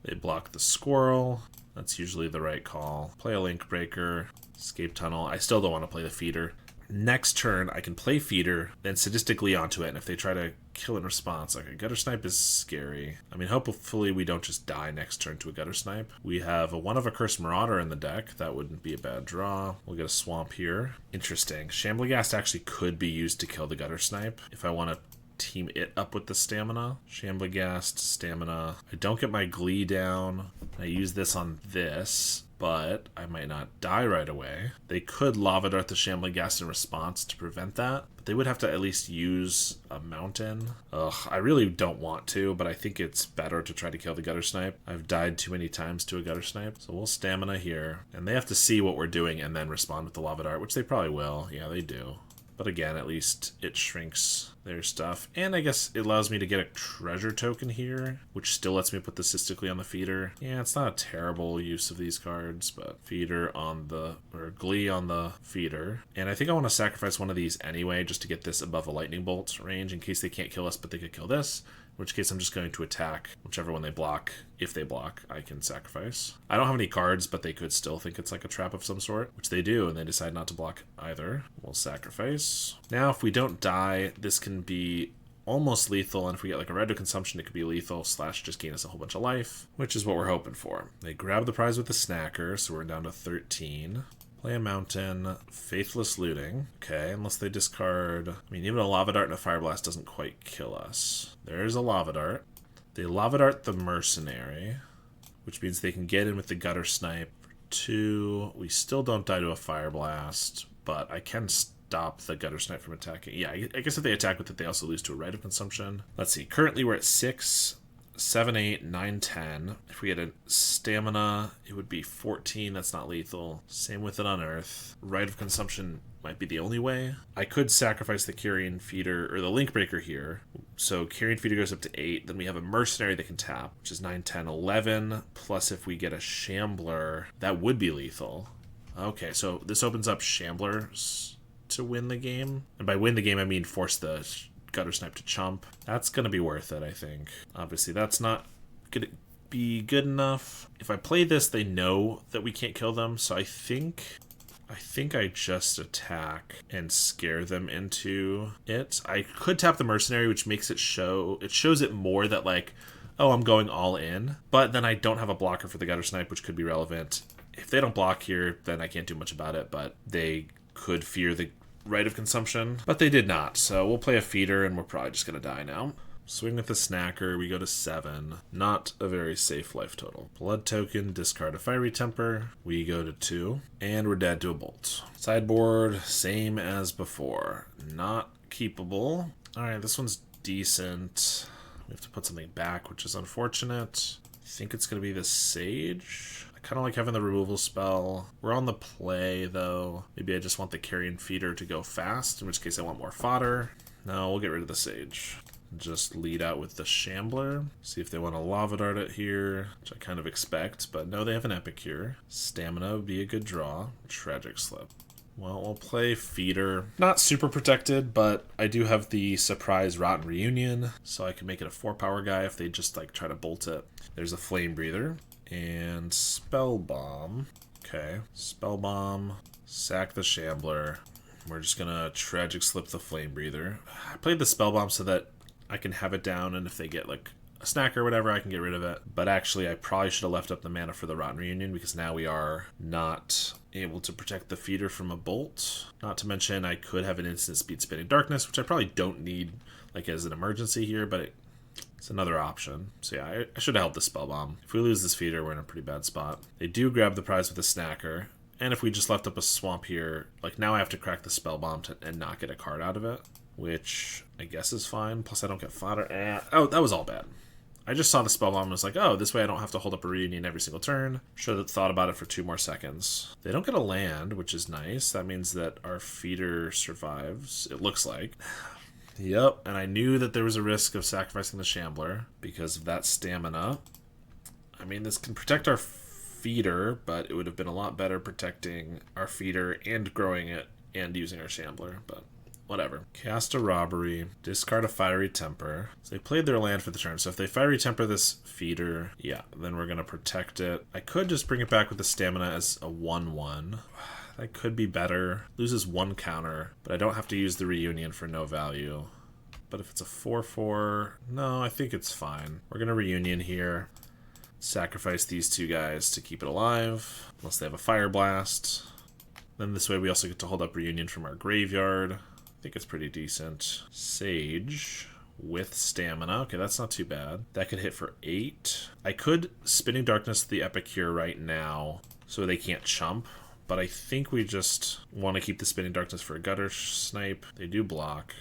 They block the Squirrel. That's usually the right call. Play a Link Breaker. Escape Tunnel. I still don't want to play the feeder. Next turn, I can play feeder, then Sadistically onto it, and if they try to kill in response, like a Gutter Snipe is scary. I mean, hopefully we don't just die next turn to a Gutter Snipe. We have a One of a Cursed Marauder in the deck. That wouldn't be a bad draw. We'll get a Swamp here. Interesting. Shambligast actually could be used to kill the Gutter Snipe if I want to team it up with the stamina. Shambligast, stamina. I don't get my Glee down. I use this on this, but I might not die right away. They could Lava Dart the Shambligast in response to prevent that, but they would have to at least use a mountain. Ugh, I really don't want to, but I think it's better to try to kill the Gutter Snipe. I've died too many times to a Gutter Snipe, so we'll stamina here. And they have to see what we're doing and then respond with the Lava Dart, which they probably will. Yeah, they do. But again, at least it shrinks their stuff. And I guess it allows me to get a treasure token here, which still lets me put the Sadistically on the feeder. Yeah, it's not a terrible use of these cards, but feeder on the, or Glee on the feeder. And I think I want to sacrifice one of these anyway, just to get this above a Lightning Bolt range in case they can't kill us, but they could kill this. In which case I'm just going to attack whichever one they block. If they block, I can sacrifice. I don't have any cards, but they could still think it's like a trap of some sort, which they do, and they decide not to block either. We'll sacrifice. Now, if we don't die, this can be almost lethal, and if we get like a red consumption, it could be lethal / just gain us a whole bunch of life, which is what we're hoping for. They grab the prize with the Snacker, so we're down to 13. Play a mountain, Faithless Looting. Okay, unless they discard... I mean, even a Lava Dart and a Fire Blast doesn't quite kill us. There's a Lava Dart. They Lava Dart the Mercenary, which means they can get in with the Gutter Snipe for 2. We still don't die to a Fire Blast, but I can stop the Gutter Snipe from attacking. Yeah, I guess if they attack with it, they also lose to a Rite of Consumption. Let's see. Currently, we're at 6... 7, 8, 9, 10. If we get a stamina, it would be 14. That's not lethal. Same with an Unearth. Rite of Consumption might be the only way. I could sacrifice the Carrion Feeder, or the Link Breaker here. So Carrion Feeder goes up to 8. Then we have a Mercenary that can tap, which is 9, 10, 11. Plus if we get a Shambler, that would be lethal. Okay, so this opens up Shamblers to win the game. And by win the game, I mean force the Gutter Snipe to chump. That's going to be worth it, I think. Obviously, that's not going to be good enough. If I play this, they know that we can't kill them, so I think I just attack and scare them into it. I could tap the Mercenary, which makes it shows it more that like, oh, I'm going all in. But then I don't have a blocker for the Gutter Snipe, which could be relevant. If they don't block here, then I can't do much about it, but they could fear the right of consumption, but they did not. So we'll play a feeder, and we're probably just going to die now. Swing with the snacker, we go to 7. Not a very safe life total. Blood token, discard a fiery temper. We go to 2, and we're dead to a bolt. Sideboard, same as before. Not keepable. Alright, this one's decent. We have to put something back, which is unfortunate. I think it's going to be the Sage. I kind of like having the removal spell. We're on the play, though. Maybe I just want the carrion feeder to go fast, in which case I want more fodder. No, we'll get rid of the Sage. Just lead out with the Shambler. See if they want to Lava Dart it here, which I kind of expect, but no, they have an Epicure. Stamina would be a good draw. Tragic Slip. Well, we'll play Feeder. Not super protected, but I do have the surprise Rotten Reunion, so I can make it a 4-power guy if they just like try to bolt it. There's a Flame Breather and Spell Bomb. Okay, Spell Bomb, sack the Shambler. We're just gonna Tragic Slip the Flame Breather. I played the Spell Bomb so that I can have it down, and if they get like a snack or whatever, I can get rid of it. But actually, I probably should have left up the mana for the Rotten Reunion, because now we are not able to protect the feeder from a bolt. Not to mention, I could have an instant speed Spinning Darkness, which I probably don't need like as an emergency here, but it's another option. So yeah, I should have held the Spell Bomb. If we lose this feeder, we're in a pretty bad spot. They do grab the prize with a snacker. And if we just left up a swamp here, like now I have to crack the Spell Bomb and not get a card out of it, which I guess is fine. Plus I don't get fodder. Oh, that was all bad. I just saw the Spell Bomb and was like, oh, this way I don't have to hold up a Reunion every single turn. Should have thought about it for 2 more seconds. They don't get a land, which is nice. That means that our feeder survives, it looks like. Yep, and I knew that there was a risk of sacrificing the Shambler because of that stamina. I mean, this can protect our feeder, but it would have been a lot better protecting our feeder and growing it and using our Shambler, but whatever. Cast a Robbery, discard a Fiery Temper. So they played their land for the turn, so if they Fiery Temper this feeder, yeah, then we're going to protect it. I could just bring it back with the stamina as a 1/1. That could be better. Loses 1 counter, but I don't have to use the Reunion for no value. But if it's a 4/4, no, I think it's fine. We're going to Reunion here. Sacrifice these 2 guys to keep it alive, unless they have a Fire Blast. Then this way we also get to hold up Reunion from our graveyard. I think it's pretty decent. Sage with stamina. Okay, that's not too bad. That could hit for 8. I could Spinning Darkness the Epicure right now so they can't chump, but I think we just want to keep the Spinning Darkness for a Gutter Snipe. They do block.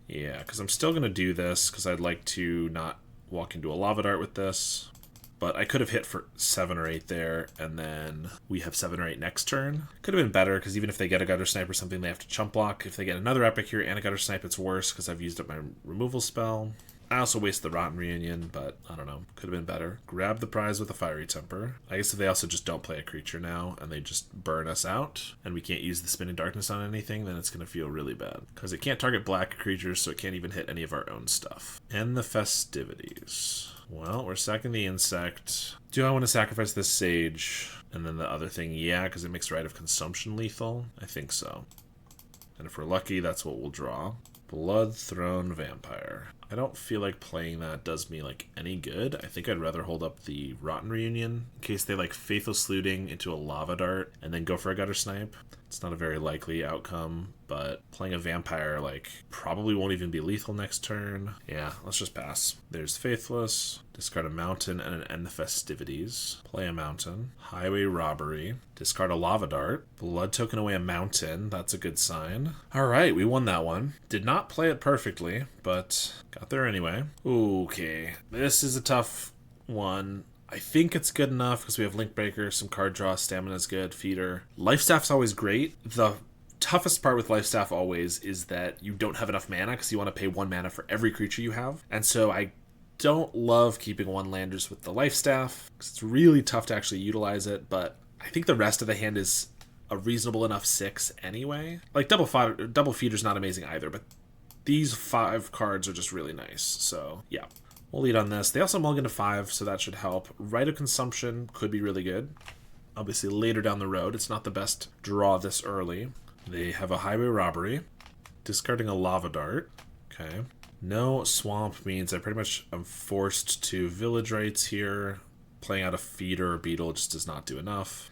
Yeah, because I'm still going to do this because I'd like to not walk into a Lava Dart with this. But I could have hit for 7 or 8 there, and then we have 7 or 8 next turn. Could have been better, because even if they get a Gutter Snipe or something, they have to chump block. If they get another Epicure and a Gutter Snipe, it's worse, because I've used up my removal spell. I also waste the Rotten Reunion, but I don't know. Could have been better. Grab the prize with a Fiery Temper. I guess if they also just don't play a creature now, and they just burn us out, and we can't use the Spinning Darkness on anything, then it's going to feel really bad. Because it can't target black creatures, so it can't even hit any of our own stuff. And the Festivities. Well, we're sacking the Insect. Do I want to sacrifice this Sage? And then the other thing, yeah, because it makes Right of Consumption lethal. I think so. And if we're lucky, that's what we'll draw. Blood Throne Vampire. I don't feel like playing that does me like any good. I think I'd rather hold up the Rotten Reunion in case they like Faithless Looting into a Lava Dart and then go for a Gutter Snipe. It's not a very likely outcome, but playing a vampire like probably won't even be lethal next turn. Yeah, let's just pass. There's Faithless, discard a Mountain and end the Festivities. Play a Mountain, Highway Robbery, discard a Lava Dart, Blood Token away a Mountain. That's a good sign. All right, we won that one. Did not play it perfectly, but got there anyway. Okay, this is a tough one. I think it's good enough because we have Link Breaker, some card draw, Stamina's good, Feeder. Life Staff's always great. The toughest part with Life Staff always is that you don't have enough mana because you want to pay 1 mana for every creature you have. And so I don't love keeping 1-landers with the Life Staff because it's really tough to actually utilize it, but I think the rest of the hand is a reasonable enough 6 anyway. Like Double Feeder's not amazing either, but these 5 cards are just really nice. So yeah. We'll lead on this. They also mulligan to 5, so that should help. Right of Consumption could be really good. Obviously, later down the road, it's not the best draw this early. They have a Highway Robbery. Discarding a Lava Dart. Okay. No Swamp means I pretty much am forced to Village Rites here. Playing out a Feeder or Beetle just does not do enough.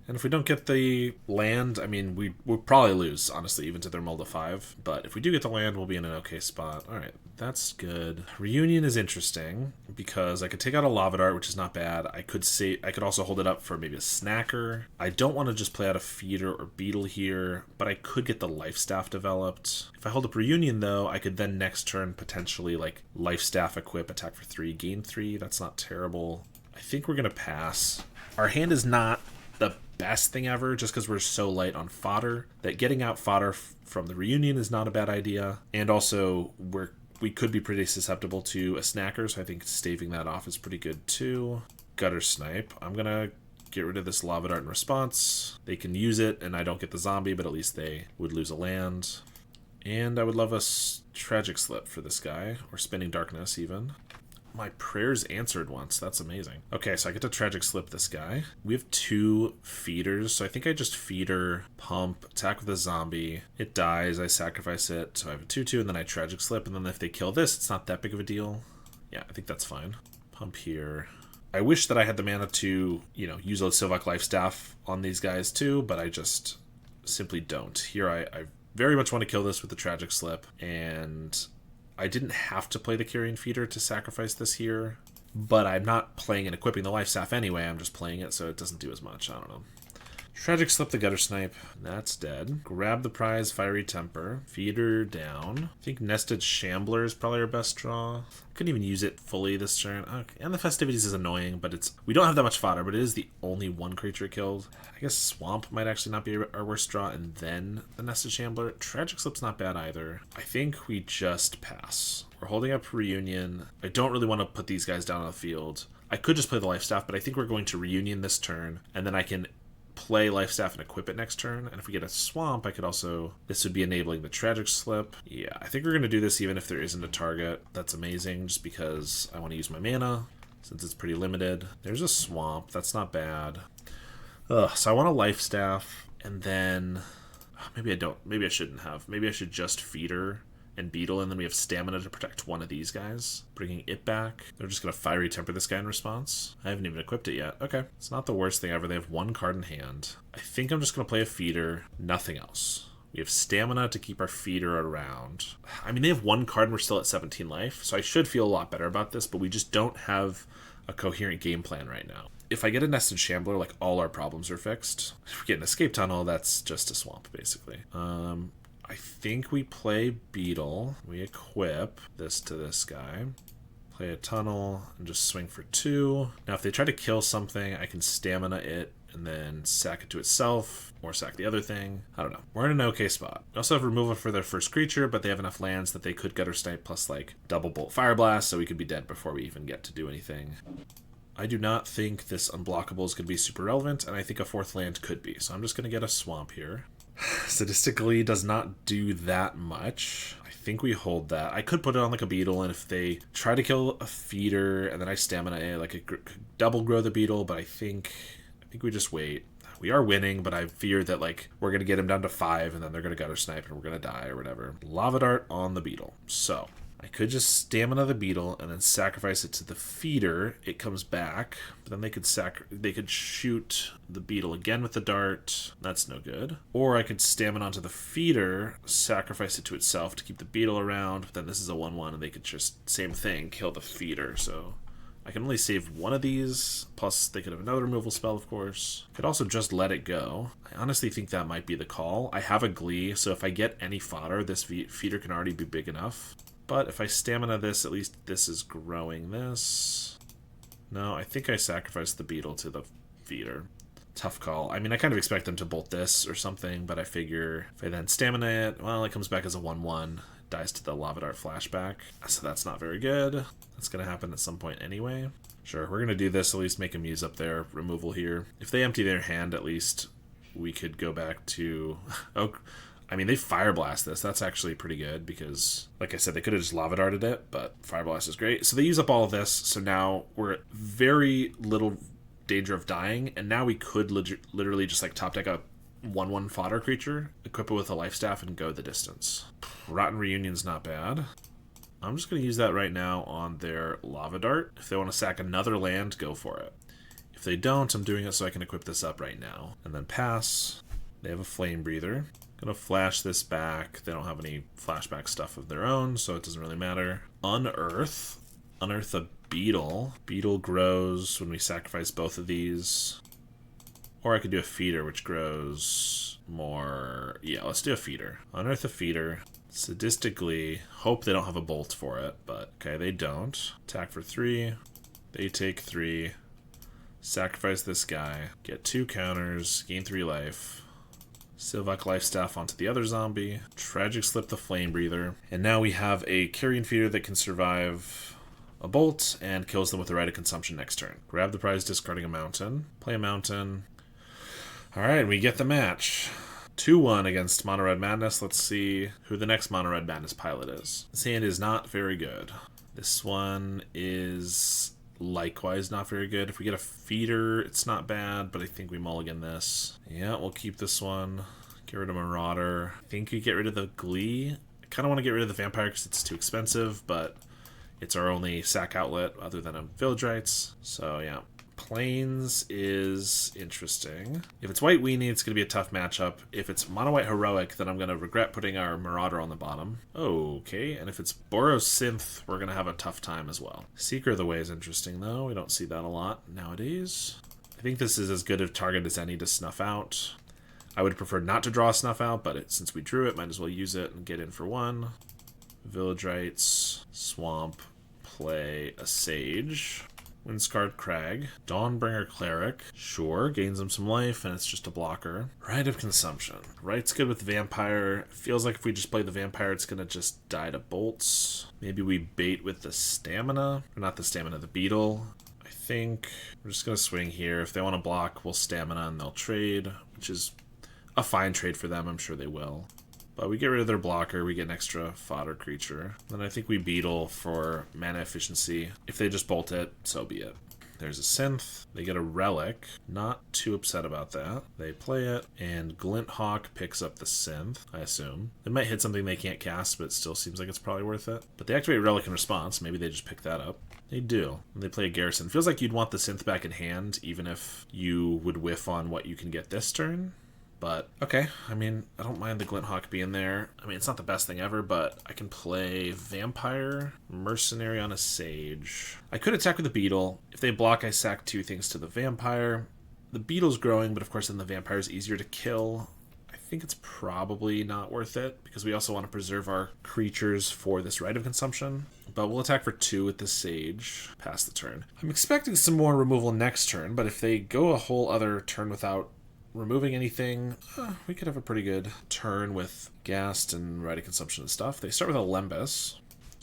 And if we don't get the land, I mean, we'll probably lose, honestly, even to their Mulda 5. But if we do get the land, we'll be in an okay spot. All right, that's good. Reunion is interesting because I could take out a Lava Dart, which is not bad. I could also hold it up for maybe a Snacker. I don't want to just play out a Feeder or Beetle here, but I could get the Life Staff developed. If I hold up Reunion, though, I could then next turn potentially like Life Staff equip, attack for 3, gain 3. That's not terrible. I think we're going to pass. Our hand is not the best thing ever just because we're so light on fodder that getting out fodder from the Reunion is not a bad idea. And also we could be pretty susceptible to a Snacker, so I think staving that off is pretty good too. Gutter Snipe. I'm going to get rid of this Lava Dart in response. They can use it and I don't get the zombie, but at least they would lose a land. And I would love a Tragic Slip for this guy, or Spinning Darkness even. My prayers answered once. That's amazing. Okay, so I get to Tragic Slip this guy. We have 2 feeders, so I think I just feeder, pump, attack with a zombie. It dies, I sacrifice it, so I have a 2/2, and then I Tragic Slip, and then if they kill this, it's not that big of a deal. Yeah, I think that's fine. Pump here. I wish that I had the mana to, use a Sylvok Life Staff on these guys too, but I just simply don't. Here, I very much want to kill this with the Tragic Slip, and I didn't have to play the Carrion Feeder to sacrifice this here, but I'm not playing and equipping the Life Staff anyway. I'm just playing it, so it doesn't do as much. I don't know. Tragic Slip the Gutter Snipe. That's dead. Grab the prize, Fiery Temper. Feeder down. I think Nested Shambler is probably our best draw. Couldn't even use it fully this turn. Okay. And the Festivities is annoying, but we don't have that much fodder, but it is the only one creature killed. I guess Swamp might actually not be our worst draw, and then the Nested Shambler. Tragic Slip's not bad either. I think we just pass. We're holding up Reunion. I don't really want to put these guys down on the field. I could just play the Life Staff, but I think we're going to Reunion this turn, and then I can play Life Staff and equip it next turn. And if we get a Swamp, I could also... This would be enabling the Tragic Slip. Yeah, I think we're going to do this even if there isn't a target. That's amazing, just because I want to use my mana, since it's pretty limited. There's a Swamp. That's not bad. So I want a Life Staff, and then... Maybe I don't. Maybe I shouldn't have. Maybe I should just Feeder and Beetle, and then we have Stamina to protect one of these guys. Bringing it back. They're just going to Fiery Temper this guy in response. I haven't even equipped it yet. Okay. It's not the worst thing ever. They have 1 card in hand. I think I'm just going to play a Feeder. Nothing else. We have Stamina to keep our Feeder around. I mean, they have 1 card and we're still at 17 life, so I should feel a lot better about this, but we just don't have a coherent game plan right now. If I get a Nested Shambler, like, all our problems are fixed. If we get an Escape Tunnel, that's just a Swamp, basically. I think we play Beetle. We equip this to this guy. Play a Tunnel and just swing for 2. Now, if they try to kill something, I can Stamina it and then sack it to itself, or sack the other thing. I don't know. We're in an okay spot. We also have removal for their first creature, but they have enough lands that they could Gutter Snipe plus, like, Double Bolt Fire Blast, so we could be dead before we even get to do anything. I do not think this unblockable is going to be super relevant, and I think a 4th land could be, so I'm just going to get a Swamp here. Statistically does not do that much. I think we hold that. I could put it on like a Beetle, and if they try to kill a Feeder and then I Stamina it, like a double grow the Beetle, but I think we just wait. We are winning, but I fear that like we're going to get him down to 5 and then they're going to Gutter Snipe and we're going to die or whatever. Lava Dart on the Beetle. So I could just Stamina the Beetle and then sacrifice it to the Feeder. It comes back, but then they could shoot the Beetle again with the Dart. That's no good. Or I could Stamina onto the Feeder, sacrifice it to itself to keep the Beetle around, but then this is a 1/1 and they could just, same thing, kill the Feeder. So I can only save one of these, plus they could have another removal spell, of course. Could also just let it go. I honestly think that might be the call. I have a Glee, so if I get any fodder, this Feeder can already be big enough. But if I Stamina this, at least this is growing this. No, I think I sacrificed the Beetle to the Feeder. Tough call. I mean, I kind of expect them to bolt this or something, but I figure if I then Stamina it, well, it comes back as a 1/1. Dies to the Lava Dart flashback. So that's not very good. That's going to happen at some point anyway. Sure, we're going to do this, at least make them use up their removal here. If they empty their hand, at least we could go back to... Oh, I mean, they Fire Blast this. That's actually pretty good because, like I said, they could have just Lava Darted it, but Fire Blast is great. So they use up all of this, so now we're at very little danger of dying, and now we could literally just like top deck a 1/1 fodder creature, equip it with a Life Staff, and go the distance. Rotten Reunion's not bad. I'm just going to use that right now on their Lava Dart. If they want to sack another land, go for it. If they don't, I'm doing it so I can equip this up right now. And then pass. They have a Flame Breather. Gonna flash this back. They don't have any flashback stuff of their own, so it doesn't really matter. Unearth. Unearth a Beetle. Beetle grows when we sacrifice both of these. Or I could do a Feeder, which grows more. Yeah, let's do a Feeder. Unearth a Feeder. Sadistically, hope they don't have a Bolt for it, but okay, they don't. Attack for 3. They take 3. Sacrifice this guy. Get 2 counters. Gain 3 life. Sylvak Lifestaff onto the other zombie. Tragic Slip the Flame Breather. And now we have a Carrion Feeder that can survive a Bolt and kills them with the Rite of Consumption next turn. Grab the prize, discarding a Mountain. Play a Mountain. Alright, we get the match. 2-1 against Mono Red Madness. Let's see who the next Mono Red Madness pilot is. This hand is not very good. This one is likewise not very good. If we get a Feeder, it's not bad, but I think we mulligan this. Yeah, we'll keep this one. Get rid of Marauder. I think we get rid of the Glee. I kind of want to get rid of the Vampire because it's too expensive, but it's our only sack outlet other than a Village Rites. So yeah. Plains is interesting. If it's White Weenie, it's going to be a tough matchup. If it's Mono White Heroic, then I'm going to regret putting our Marauder on the bottom. Okay, and if it's Boros Synth, we're going to have a tough time as well. Seeker of the Way is interesting, though. We don't see that a lot nowadays. I think this is as good a target as any to snuff out. I would prefer not to draw a snuff out, but since we drew it, might as well use it and get in for 1. Village Rites, Swamp, play a Sage. Windscarred Crag. Dawnbringer Cleric. Sure, gains him some life, and it's just a blocker. Rite of Consumption. Rite's good with Vampire. Feels like if we just play the Vampire, it's going to just die to bolts. Maybe we bait with the Stamina. Or not the Stamina, the Beetle. I think we're just going to swing here. If they want to block, we'll Stamina and they'll trade, which is a fine trade for them. I'm sure they will. But we get rid of their blocker, we get an extra fodder creature. Then I think we Beetle for mana efficiency. If they just bolt it, so be it. There's a Synth. They get a Relic. Not too upset about that. They play it, and Glint Hawk picks up the Synth, I assume. It might hit something they can't cast, but it still seems like it's probably worth it. But they activate Relic in response. Maybe they just pick that up. They do. They play a Garrison. Feels like you'd want the Synth back in hand, even if you would whiff on what you can get this turn. But, okay, I mean, I don't mind the Glint Hawk being there. I mean, it's not the best thing ever, but I can play Vampire, Mercenary on a Sage. I could attack with the Beetle. If they block, I sack 2 things to the Vampire. The Beetle's growing, but of course then the Vampire is easier to kill. I think it's probably not worth it, because we also want to preserve our creatures for this Rite of Consumption. But we'll attack for 2 with the Sage. Pass the turn. I'm expecting some more removal next turn, but if they go a whole other turn without removing anything, we could have a pretty good turn with Ghast and Rite of Consumption and stuff. They start with a Lembas.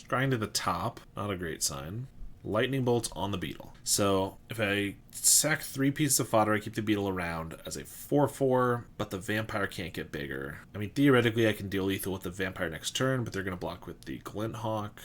Scrying to the top, not a great sign. Lightning Bolt on the Beetle. So if I sack 3 pieces of fodder, I keep the Beetle around as a 4/4, but the Vampire can't get bigger. I mean, theoretically I can deal lethal with the Vampire next turn, but they're going to block with the Glint Hawk.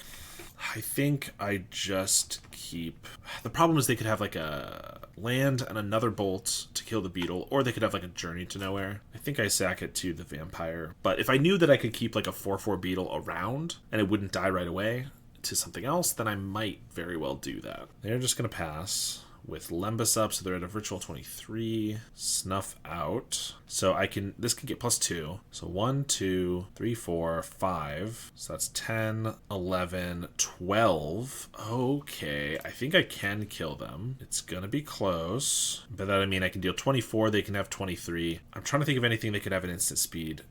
I think I just keep... The problem is they could have like a land and another bolt to kill the Beetle, or they could have like a Journey to Nowhere. I think I sack it to the Vampire. But if I knew that I could keep like a 4/4 Beetle around and it wouldn't die right away to something else, then I might very well do that. They're just going to pass with Lembas up, so they're at a virtual 23. Snuff out. So this can get +2. So 1, 2, 3, 4, 5. So that's 10, 11, 12. Okay, I think I can kill them. It's gonna be close. But that, I mean, I can deal 24, they can have 23. I'm trying to think of anything they could have at instant speed.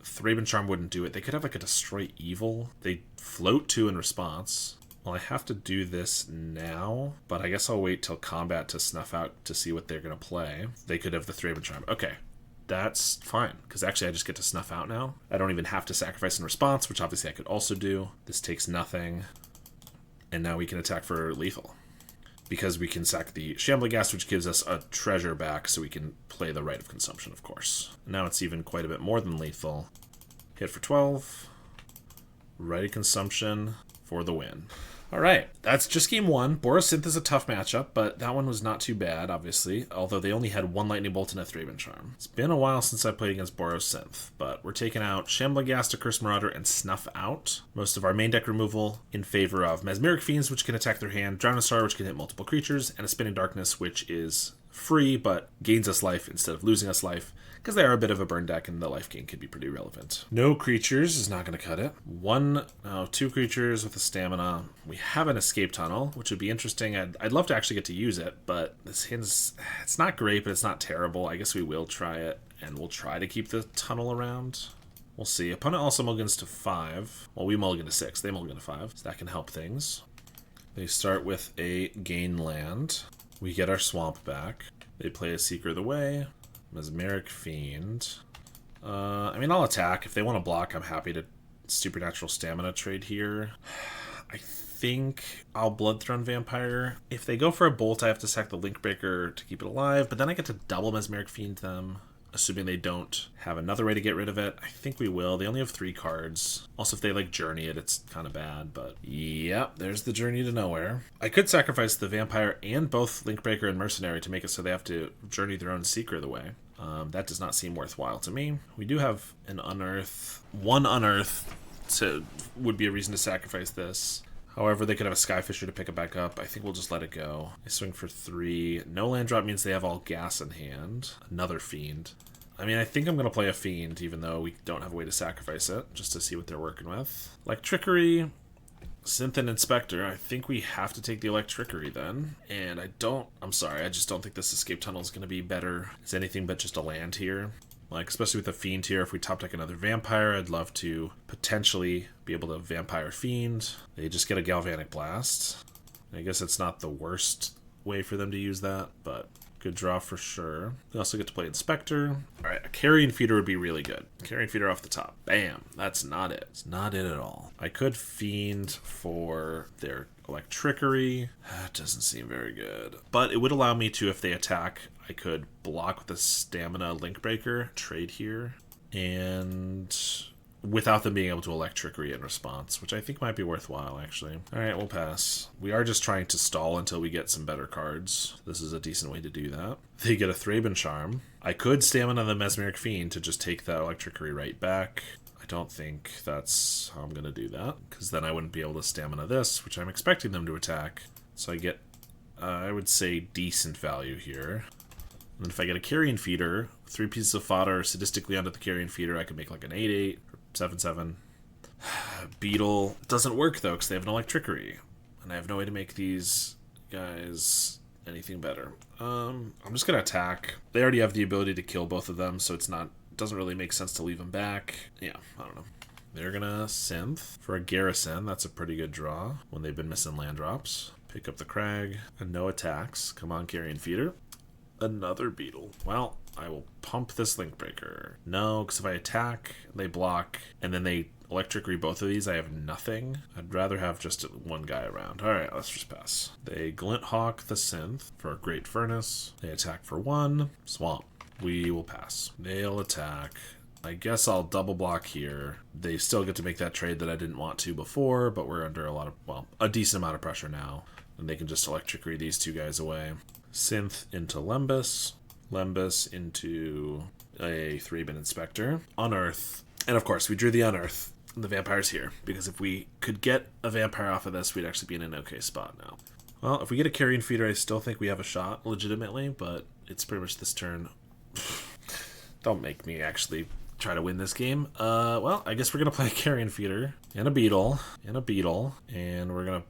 Thraben Charm wouldn't do it. They could have like a Destroy Evil. They float 2 in response. Well, I have to do this now, but I guess I'll wait till combat to snuff out to see what they're going to play. They could have the Thraben Charm. Okay, that's fine, because actually I just get to snuff out now. I don't even have to sacrifice in response, which obviously I could also do. This takes nothing, and now we can attack for lethal. Because we can sack the Shambling Ghast, which gives us a treasure back, so we can play the Rite of Consumption, of course. Now it's even quite a bit more than lethal. Hit for 12. Rite of Consumption for the win. All right, that's just game 1. Boros Synth is a tough matchup, but that one was not too bad, obviously, although they only had 1 Lightning Bolt and a Thraben Charm. It's been a while since I played against Boros Synth, but we're taking out Shambling Ghast, Accursed Marauder, and Snuff out most of our main deck removal in favor of Mesmeric Fiends, which can attack their hand, Drowning Star, which can hit multiple creatures, and a Spinning Darkness, which is free, but gains us life instead of losing us life, because they are a bit of a burn deck and the life gain can be pretty relevant. No creatures is not going to cut it. Two creatures with a stamina. We have an escape tunnel, which would be interesting. I'd love to actually get to use it, but this hand's, it's not great, but it's not terrible. I guess we will try it, and we'll try to keep the tunnel around. We'll see. Opponent also mulligans to 5. Well, we mulligan to 6. They mulligan to 5, so that can help things. They start with a gain land. We get our swamp back. They play a Seeker of the Way. Mesmeric Fiend. I'll attack. If they want to block, I'm happy to Supernatural Stamina trade here. I think I'll Bloodthrone Vampire. If they go for a Bolt, I have to sack the Link Breaker to keep it alive, but then I get to double Mesmeric Fiend them, assuming they don't have another way to get rid of it. I think we will. They only have 3 cards. Also, if they, Journey it, it's kind of bad, but yep, there's the Journey to Nowhere. I could sacrifice the Vampire and both Linkbreaker and Mercenary to make it so they have to Journey their own Seeker of the Way. That does not seem worthwhile to me. We do have an Unearth. One Unearth would be a reason to sacrifice this. However, they could have a Skyfisher to pick it back up. I think we'll just let it go. I swing for 3. No land drop means they have all gas in hand. Another Fiend. I think I'm going to play a Fiend, even though we don't have a way to sacrifice it, just to see what they're working with. Trickery, Synth, and Inspector. I think we have to take the Trickery then. And I'm sorry, I just don't think this Escape Tunnel is going to be better as anything but just a land here. Especially with a Fiend here, if we top deck another Vampire, I'd love to potentially be able to Vampire Fiend. They just get a Galvanic Blast. I guess it's not the worst way for them to use that, but good draw for sure. They also get to play Inspector. Alright, a Carrion Feeder would be really good. Carrion Feeder off the top. Bam! That's not it. It's not it at all. I could Fiend for their Trickery. That doesn't seem very good. But it would allow me to, if they attack, I could block with a Stamina Link Breaker, trade here, and without them being able to Trickery in response, which I think might be worthwhile, actually. Alright, we'll pass. We are just trying to stall until we get some better cards. This is a decent way to do that. They get a Thraben Charm. I could Stamina the Mesmeric Fiend to just take that Trickery right back. I don't think that's how I'm going to do that, because then I wouldn't be able to Stamina this, which I'm expecting them to attack. So I get, I would say, decent value here. And if I get a Carrion Feeder, 3 pieces of fodder sadistically onto the Carrion Feeder, I could make an 8/8 or 7/7. Beetle doesn't work though, because they have an Trickery, and I have no way to make these guys anything better. I'm just gonna attack. They already have the ability to kill both of them, so doesn't really make sense to leave them back. Yeah, I don't know. They're gonna Synth for a Garrison. That's a pretty good draw when they've been missing land drops. Pick up the Crag and no attacks. Come on, Carrion Feeder. Another Beetle. Well, I will pump this Link Breaker. No, because if I attack, they block, and then they Trickery both of these, I have nothing. I'd rather have just one guy around. Alright, let's just pass. They Glint Hawk the Synth for a Great Furnace. They attack for 1. Swamp. We will pass. They'll attack. I guess I'll double block here. They still get to make that trade that I didn't want to before, but we're under a decent amount of pressure now. And they can just Trickery these 2 guys away. Synth into Lembus. Lembus into a Thraben Inspector. Unearth. And of course, we drew the Unearth. The Vampire's here, because if we could get a Vampire off of this, we'd actually be in an okay spot now. Well, if we get a Carrion Feeder, I still think we have a shot, legitimately, but it's pretty much this turn. Don't make me actually try to win this game. Well, I guess we're going to play a Carrion Feeder, and a Beetle, and we're going to...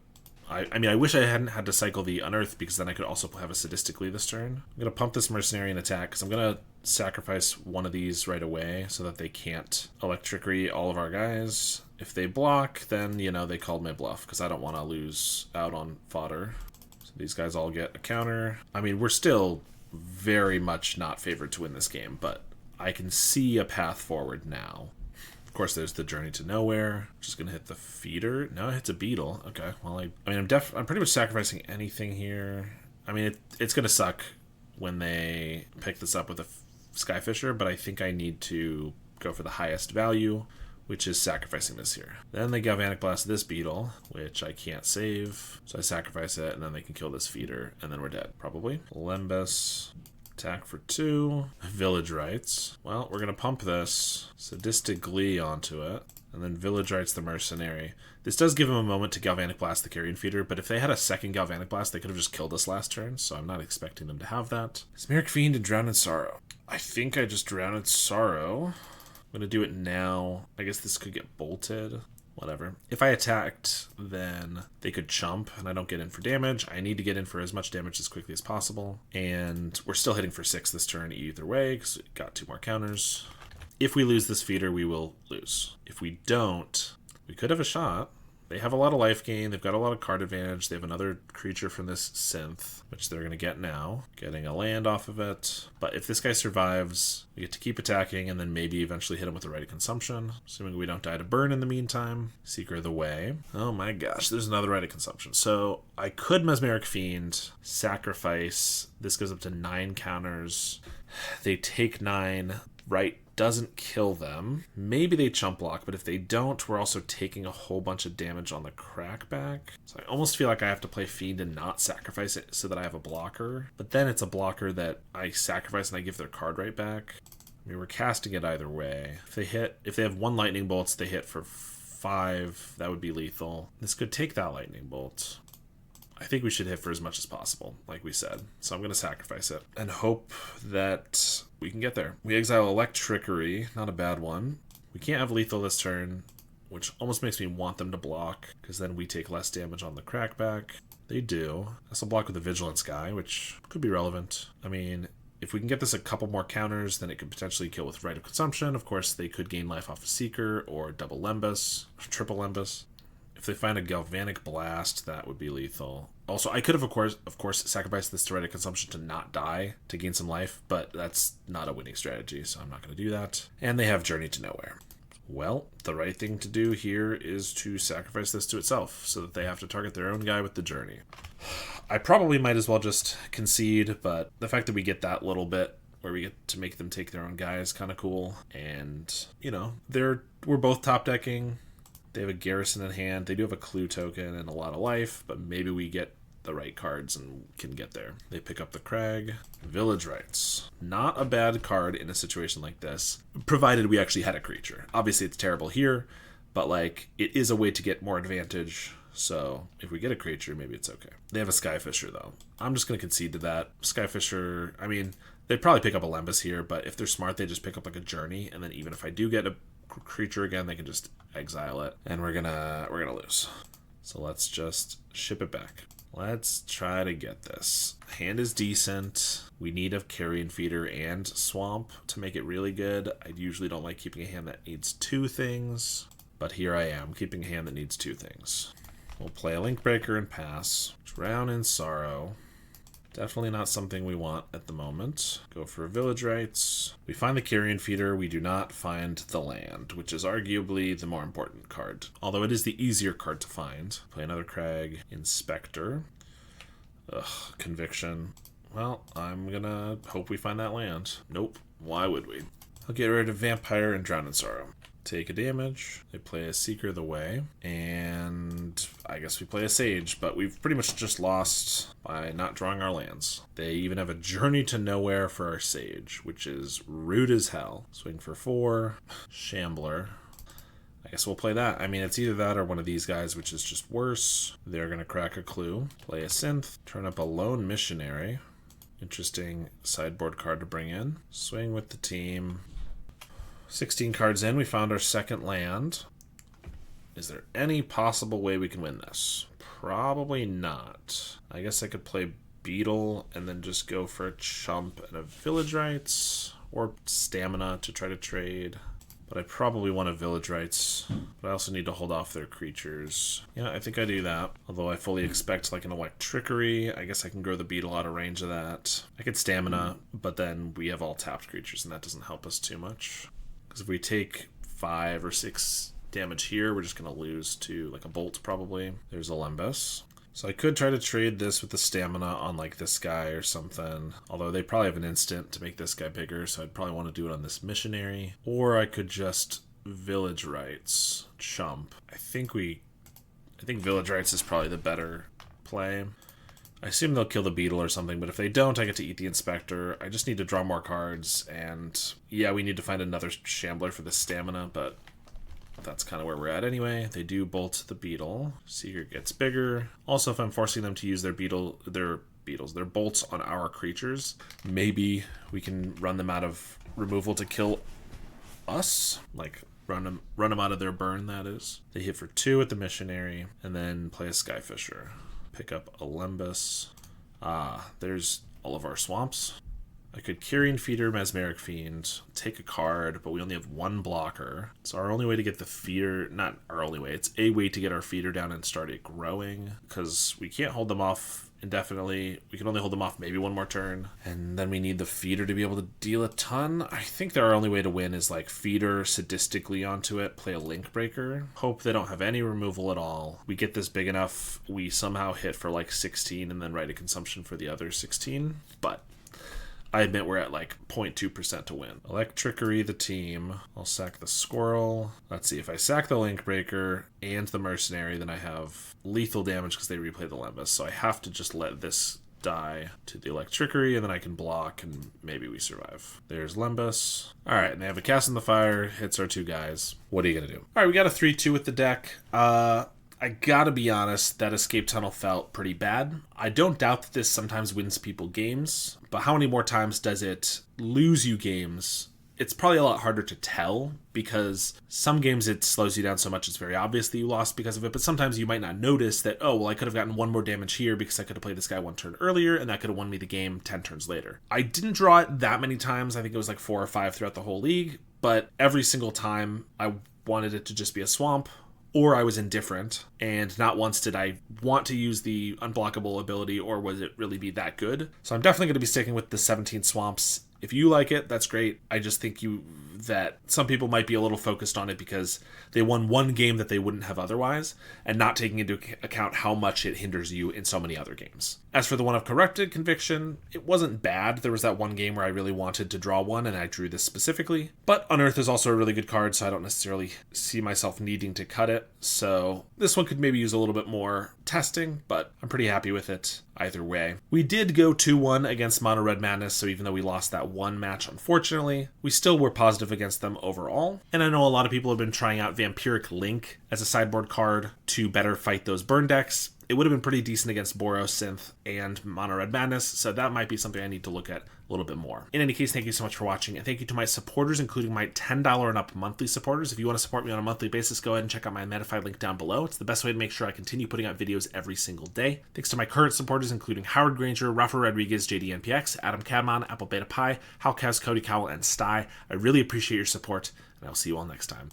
I wish I hadn't had to cycle the Unearth, because then I could also have a Sadistically this turn. I'm going to pump this Mercenary and attack, because I'm going to sacrifice one of these right away so that they can't Trickery all of our guys. If they block, then, they called my bluff, because I don't want to lose out on fodder. So these guys all get a counter. We're still very much not favored to win this game, but I can see a path forward now. Of course, there's the Journey to Nowhere. Just gonna hit the Feeder. No, it hits a Beetle. Okay, well, I'm pretty much sacrificing anything here. It's gonna suck when they pick this up with a Skyfisher, but I think I need to go for the highest value, which is sacrificing this here. Then they Galvanic Blast this Beetle, which I can't save, so I sacrifice it, and then they can kill this Feeder, and then we're dead, probably. Lembus. Attack for 2. Village Rites. Well, we're going to pump this Sadistic Glee onto it. And then Village Rights the Mercenary. This does give him a moment to Galvanic Blast the Carrion Feeder, but if they had a second Galvanic Blast, they could have just killed us last turn, so I'm not expecting them to have that. Mesmeric Fiend and Drown in Sorrow. I think I just Drown in Sorrow. I'm going to do it now. I guess this could get bolted. Whatever. If I attacked, then they could chump, and I don't get in for damage. I need to get in for as much damage as quickly as possible. And we're still hitting for 6 this turn either way, because we got 2 more counters. If we lose this feeder, we will lose. If we don't, we could have a shot. They have a lot of life gain. They've got a lot of card advantage. They have another creature from this synth, which they're going to get now. Getting a land off of it. But if this guy survives, we get to keep attacking and then maybe eventually hit him with a Right of Consumption. Assuming we don't die to burn in the meantime. Seeker of the Way. Oh my gosh, there's another Right of Consumption. So I could Mesmeric Fiend, sacrifice. This goes up to 9 counters. They take 9. Right doesn't kill them. Maybe they chump block, but if they don't, we're also taking a whole bunch of damage on the crackback. So I almost feel like I have to play Fiend and not sacrifice it so that I have a blocker. But then it's a blocker that I sacrifice and I give their card right back. I mean, we're casting it either way. If they have 1 lightning bolts, they hit for 5. That would be lethal. This could take that lightning bolt. I think we should hit for as much as possible, like we said. So I'm going to sacrifice it and hope that we can get there. We exile Electrickery, not a bad one. We can't have lethal this turn, which almost makes me want them to block, because then we take less damage on the crackback. They do. That's a block with the Vigilance guy, which could be relevant. I mean, if we can get this a couple more counters, then it could potentially kill with Right of Consumption. Of course, they could gain life off a Seeker or double Lembus, or triple Lembus. If they find a Galvanic Blast, that would be lethal. Also, I could have, of course, sacrificed this to Right of Consumption to not die, to gain some life, but that's not a winning strategy, so I'm not going to do that. And they have Journey to Nowhere. Well, the right thing to do here is to sacrifice this to itself, so that they have to target their own guy with the Journey. I probably might as well just concede, but the fact that we get that little bit where we get to make them take their own guy is kind of cool. And, you know, we're both top decking. They have a Garrison in hand. They do have a Clue token and a lot of life, but maybe we get the right cards and can get there. They pick up the Crag. Village Rights. Not a bad card in a situation like this, provided we actually had a creature. Obviously, it's terrible here, but like it is a way to get more advantage. So if we get a creature, maybe it's okay. They have a Skyfisher, though. I'm just going to concede to that. Skyfisher, I mean, they'd probably pick up a Lembus here, but if they're smart, they just pick up like a Journey, and then even if I do get a creature again, they can just exile it, and we're gonna lose. So let's just ship it back. Let's try to get this. Hand is decent. We need a Carrion Feeder and Swamp to make it really good. I usually don't like keeping a hand that needs 2 things, but here I am keeping a hand that needs 2 things. We'll play a Link Breaker and pass. Drown in Sorrow. Definitely not something we want at the moment. Go for Village Rights. We find the Carrion Feeder. We do not find the land, which is arguably the more important card. Although it is the easier card to find. Play another Crag. Inspector. Ugh, Conviction. Well, I'm gonna hope we find that land. Nope. Why would we? I'll get rid of Vampire and Drown in Sorrow. Take a damage. They play a Seeker of the Way, and I guess we play a Sage, but we've pretty much just lost by not drawing our lands. They even have a Journey to Nowhere for our Sage, which is rude as hell. Swing for 4. Shambler. I guess we'll play that. I mean, it's either that or one of these guys, which is just worse. They're going to crack a Clue. Play a Synth. Turn up a Lone Missionary. Interesting sideboard card to bring in. Swing with the team. 16 cards in, we found our second land. Is there any possible way we can win this? Probably not. I guess I could play Beetle and then just go for a Chump and a Village Rights, or Stamina to try to trade. But I probably want a Village Rights, but I also need to hold off their creatures. Yeah, I think I do that. Although I fully expect like an Electrickery. I guess I can grow the Beetle out of range of that. I could Stamina, but then we have all tapped creatures and that doesn't help us too much. Because if we take 5 or 6 damage here, we're just going to lose to like a Bolt probably. There's a Lembus. So I could try to trade this with the Stamina on like this guy or something. Although they probably have an instant to make this guy bigger, so I'd probably want to do it on this Missionary. Or I could just Village Rights, Chump. I think Village Rights is probably the better play. I assume they'll kill the Beetle or something, but if they don't, I get to eat the Inspector. I just need to draw more cards, and yeah, we need to find another Shambler for the Stamina, but That's kind of where we're at anyway. They do bolt the beetle. Seeker gets bigger. Also, if I'm forcing them to use their bolts on our creatures, maybe we can run them out of removal to kill us. Like, run them out of their burn, that is. They hit for 2 with the missionary, and then play a Skyfisher. Pick up a Lembus. There's all of our swamps. I could Kyrian Feeder, Mesmeric Fiend, take a card, but we only have 1 blocker. So our only way to get the feeder, not our only way, it's a way to get our feeder down and start it growing, because we can't hold them off indefinitely. We can only hold them off maybe 1 more turn, and then we need the feeder to be able to deal a ton. I think our only way to win is like feeder sadistically onto it, play a Link Breaker, hope they don't have any removal at all. We get this big enough, we somehow hit for like 16 and then write a consumption for the other 16, but I admit we're at like 0.2% to win. Electrickery the team. I'll sack the squirrel. Let's see, if I sack the Link Breaker and the mercenary, then I have lethal damage because they replay the Lembus. So I have to just let this die to the Electrickery, and then I can block, and maybe we survive. There's Lembus. Alright, and they have a Cast in the Fire. Hits our 2 guys. What are you going to do? Alright, we got a 3-2 with the deck. I gotta be honest, that escape tunnel felt pretty bad. I don't doubt that this sometimes wins people games, but how many more times does it lose you games? It's probably a lot harder to tell, because some games it slows you down so much it's very obvious that you lost because of it, but sometimes you might not notice that, oh, well, I could have gotten 1 more damage here because I could have played this guy 1 turn earlier, and that could have won me the game 10 turns later. I didn't draw it that many times. I think it was like 4 or 5 throughout the whole league, but every single time I wanted it to just be a swamp, or I was indifferent, and not once did I want to use the unblockable ability, or was it really be that good. So I'm definitely going to be sticking with the 17 swamps. If you like it, that's great. I just think that some people might be a little focused on it because they won 1 game that they wouldn't have otherwise, and not taking into account how much it hinders you in so many other games. As for the one of Corrupted Conviction, it wasn't bad. There was that 1 game where I really wanted to draw 1, and I drew this specifically. But Unearth is also a really good card, so I don't necessarily see myself needing to cut it. So this one could maybe use a little bit more testing, but I'm pretty happy with it either way. We did go 2-1 against Mono Red Madness, so even though we lost that 1 match, unfortunately, we still were positive against them overall. And I know a lot of people have been trying out Vampiric Link as a sideboard card to better fight those burn decks. It would have been pretty decent against Boros, Synth, and Mono Red Madness, so that might be something I need to look at a little bit more. In any case, thank you so much for watching, and thank you to my supporters, including my $10 and up monthly supporters. If you want to support me on a monthly basis, go ahead and check out my Medify link down below. It's the best way to make sure I continue putting out videos every single day. Thanks to my current supporters, including Howard Granger, Rafa Rodriguez, JDNPX, Adam Cadmon, Apple Beta Pie, Halcaz, Cody Cowell, and Sty. I really appreciate your support, and I'll see you all next time.